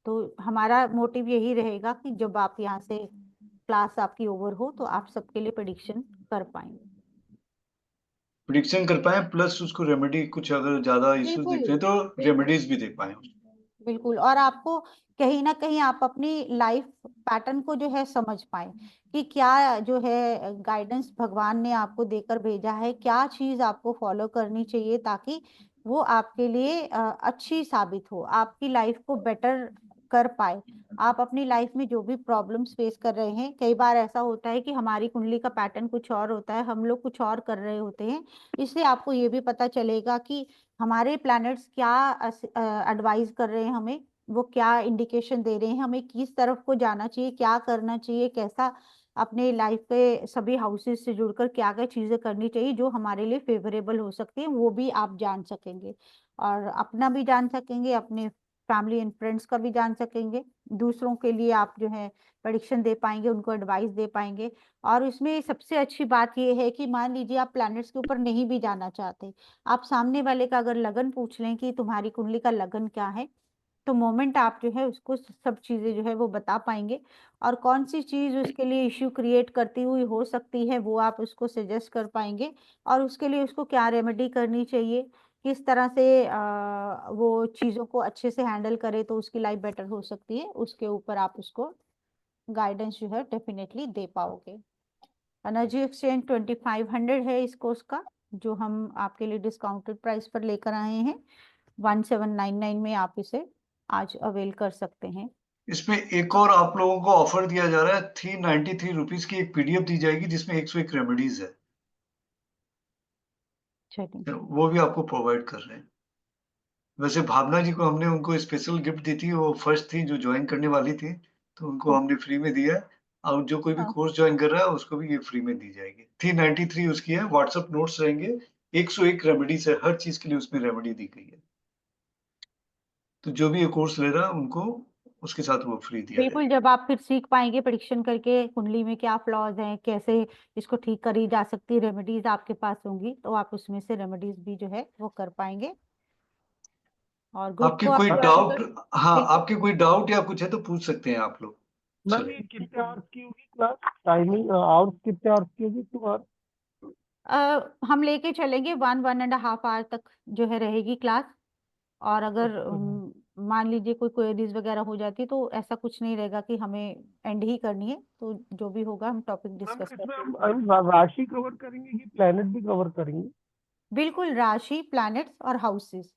तो हमारा मोटिव यही रहेगा कि जब आप यहाँ से क्लास आपकी ओवर हो तो आप सबके लिए प्रेडिक्शन कर पाएंगे। प्रिडिक्शन कर पाए, प्लस उसको रेमेडी, कुछ अगर ज्यादा इश्यूज बिल्कुल दिखते हैं तो बिल्कुल रेमेडीज भी दे पाए। बिल्कुल, और आपको कहीं ना कहीं आप अपनी लाइफ पैटर्न को जो है समझ पाए कि क्या जो है गाइडेंस भगवान ने आपको देकर भेजा है, क्या चीज आपको फॉलो करनी चाहिए ताकि वो आपके लिए अच्छी साबित हो, आपकी लाइफ को बेटर कर पाए। आप अपनी लाइफ में जो भी प्रॉब्लम्स फेस कर रहे हैं, कई बार ऐसा होता है कि हमारी कुंडली का पैटर्न कुछ और होता है, हम लोग कुछ और कर रहे होते हैं। इससे आपको ये भी पता चलेगा कि हमारे प्लैनेट्स क्या एडवाइस कर रहे हैं हमें, वो क्या इंडिकेशन दे रहे हैं हमें, किस तरफ को जाना चाहिए, क्या करना चाहिए, कैसा अपने लाइफ के सभी हाउसेस से जुड़कर क्या क्या चीजें करनी चाहिए जो हमारे लिए फेवरेबल हो सकती है, वो भी आप जान सकेंगे। और अपना भी जान सकेंगे, अपने फैमिली एंड फ्रेंड्स का भी जान सकेंगे, दूसरों के लिए आप जो है प्रेडिक्शन दे पाएंगे, उनको एडवाइस दे पाएंगे। और इसमें सबसे अच्छी बात ये है कि मान लीजिए आप प्लैनेट्स के ऊपर नहीं भी जाना चाहते, आप सामने वाले का अगर लगन पूछ लें कि तुम्हारी कुंडली का लगन क्या है, तो मोमेंट आप जो है उसको सब चीजें जो है वो बता पाएंगे। और कौन सी चीज उसके लिए इश्यू क्रिएट करती हुई हो सकती है वो आप उसको सजेस्ट कर पाएंगे, और उसके लिए उसको क्या रेमेडी करनी चाहिए, किस तरह से वो चीजों को अच्छे से हैंडल करे तो उसकी लाइफ बेटर हो सकती है, उसके ऊपर आप उसको गाइडेंस जो है डेफिनेटली दे पाओगे। एनर्जी एक्सचेंज 2500 है इस कोर्स का, जो हम आपके लिए डिस्काउंटेड प्राइस पर लेकर आए हैं। 1799 में आप इसे आज अवेल कर सकते हैं। इसमें एक और आप लोगों को ऑफर दिया जा रहा है, 393 रुपीज की एक पीडीएफ दी जाएगी जिसमें 101 रेमेडीज है, तो वो भी आपको प्रोवाइड कर रहे हैं। वैसे भावना जी को हमने उनको स्पेशल गिफ्ट दी थी, वो फर्स्ट थी जो ज्वाइन करने वाली थी, तो उनको हमने फ्री में दिया है। और जो कोई भी हाँ कोर्स ज्वाइन कर रहा है उसको भी ये फ्री में दी जाएगी। 393 उसकी है, व्हाट्सएप नोट्स रहेंगे, 101 रेमेडीज है, हर चीज के लिए उसमें रेमेडी दी गई है। तो जो भी ये कोर्स ले रहा है उनको उसके साथ वो फ्री दिया बिल्कुल, जाएगा। जब आप फिर सीख पाएंगे प्रिडिक्शन करके कुंडली में क्या फ्लॉज हैं, कैसे इसको ठीक करी जा सकती, रेमेडीज आपके पास होंगी, तो आप उसमें से रेमेडीज भी जो है वो कर पाएंगे। और ग्रुप आपकी को आप कोई अगर डाउट, हाँ आपके कोई डाउट या कुछ है तो पूछ सकते हैं आप लोग। मैम ये कितने आवर्स की होगी क्लास? टाइमिंग आवर्स कितने आवर्स की होगी? 2 आवर्स? हम लेके चलेंगे 1.5 आवर तक जो है रहेगी क्लास। और अगर मान लीजिए कोई क्वेरीज वगैरह हो जाती है तो ऐसा कुछ नहीं रहेगा कि हमें एंड ही करनी है, तो जो भी होगा हम टॉपिक मैम डिस्कस इसमें करते हैं। हम राशि कवर करेंगे कि प्लेनेट भी कवर करेंगे? बिल्कुल, राशि, प्लैनेट्स और हाउसेस,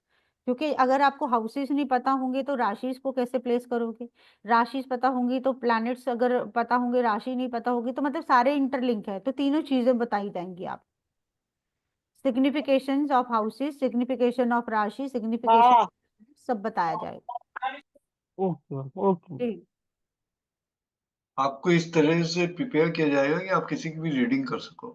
क्योंकि अगर आपको हाउसेस नहीं पता होंगे तो राशिस को कैसे प्लेस करोगे, राशिस पता होंगी तो प्लैनेट्स, अगर पता होंगे राशि नहीं पता होगी, तो मतलब सारे इंटरलिंक है, तो तीनों चीजें बताई जाएंगी आप। Significations of houses, signification of राशि, सिग्निफिकेशन हाँ सब बताया जाएगा। Okay okay. जी आपको इस तरह से प्रिपेयर किया जाएगा कि आप किसी की भी रीडिंग कर सको,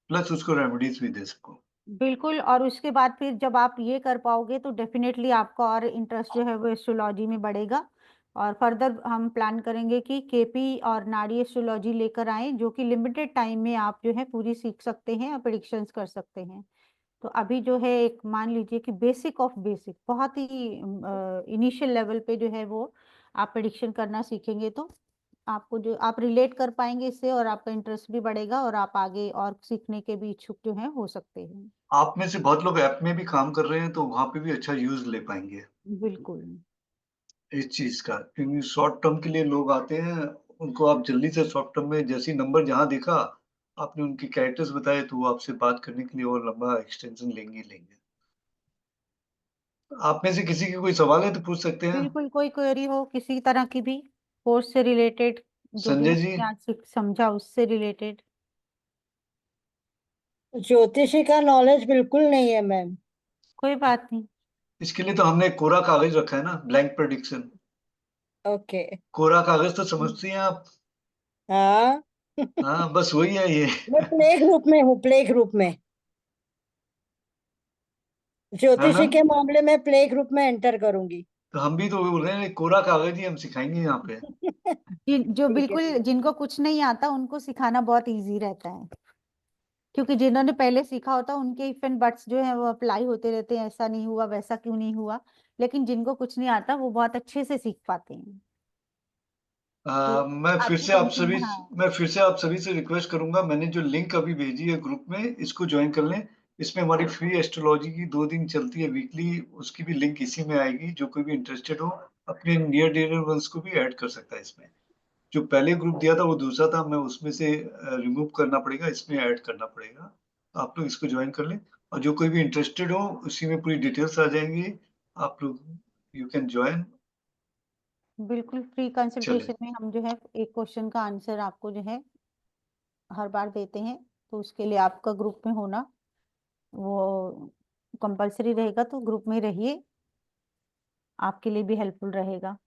प्लस उसको रेमेडीज भी दे सको। बिल्कुल। और उसके बाद फिर जब आप ये कर पाओगे तो डेफिनेटली आपका और इंटरेस्ट जो है वो एस्ट्रोलॉजी में बढ़ेगा। और फर्दर हम प्लान करेंगे कि केपी और नाड़ी एस्ट्रोलॉजी लेकर आए, जो कि लिमिटेड टाइम में आप जो है पूरी सीख सकते हैं और प्रेडिक्शंस कर सकते हैं। तो अभी जो है एक मान लीजिए कि बेसिक ऑफ बेसिक, बहुत ही इनिशियल लेवल पे जो है वो आप प्रेडिक्शन करना सीखेंगे, तो आपको जो आप रिलेट कर पाएंगे इससे, और आपका इंटरेस्ट भी बढ़ेगा और आप आगे और सीखने के भी इच्छुक जो है हो सकते हैं। आप में से बहुत लोग ऐप में भी काम कर रहे हैं तो वहां पे भी अच्छा यूज ले पाएंगे बिल्कुल इस चीज का, क्योंकि शॉर्ट टर्म के लिए लोग आते हैं, उनको आप जल्दी से शॉर्ट टर्म में जैसे नंबर जहां देखा आपने उनके कैरेक्टर्स बताए तो वो आपसे बात करने के लिए और लंबा एक्सटेंशन लेंगे ही लेंगे। आप में से किसी की कोई सवाल है तो पूछ सकते हैं। बिल्कुल, कोई क्वेरी हो किसी तरह की भी, कोर्स से रिलेटेड, जो भी संजय जी, हमने आज समझा उससे रिलेटेड। ज्योतिषी का नॉलेज बिल्कुल नहीं है मैम। कोई बात नहीं। इसके लिए तो हमने एक कोरा कागज रखा है ना, ब्लैंक प्रेडिक्शन। ओके। कोरा कागज तो समझती हैं आप? हाँ हाँ बस वही है ये। मैं प्ले ग्रुप में हूँ, प्ले ग्रुप में। है ना, ज्योतिषी के मामले में प्ले ग्रुप में एंटर करूंगी। तो हम भी तो बोल रहे हैं कोरा कागज ही हम सिखाएंगे यहाँ पे। जो ठीक है बिल्कुल जिनको कुछ नहीं आता उनको सिखाना बहुत इजी रहता है, क्योंकि जिन्होंने पहले सीखा होता है उनके इफ एंड बट्स जो है वो अप्लाई होते रहते हैं, ऐसा नहीं हुआ वैसा क्यों नहीं हुआ। लेकिन जिनको कुछ नहीं आता वो बहुत अच्छे से सीख पाते हैं। तो मैं फिर आपकी से आप सभी टेंशन, हाँ मैं फिर से आप सभी से रिक्वेस्ट करूंगा, मैंने जो लिंक अभी भेजी है ग्रुप में इसको ज्वाइन कर लें। इसमें हमारी फ्री एस्ट्रोलॉजी की 2 दिन चलती है वीकली, उसकी भी लिंक इसी में आएगी। जो कोई भी इंटरेस्टेड हो अपने नियर डियर वंस को भी ऐड कर सकता है इसमें। जो पहले ग्रुप दिया था वो दूसरा था, मैं उसमें से रिमूव करना पड़ेगा, इसमें ऐड करना पड़ेगा। आप लोग इसको ज्वाइन कर लें और जो कोई भी इंटरेस्टेड हो उसी में पूरी डिटेल्स आ जाएंगी। आप लोग यू कैन ज्वाइन। बिल्कुल। फ्री चले, कंसल्टेशन में हम जो है एक क्वेश्चन का आंसर आपको जो है हर बार देते हैं, तो उसके लिए आपका ग्रुप में होना वो कंपलसरी रहेगा, तो ग्रुप में रहिए, आपके लिए भी हेल्पफुल रहेगा।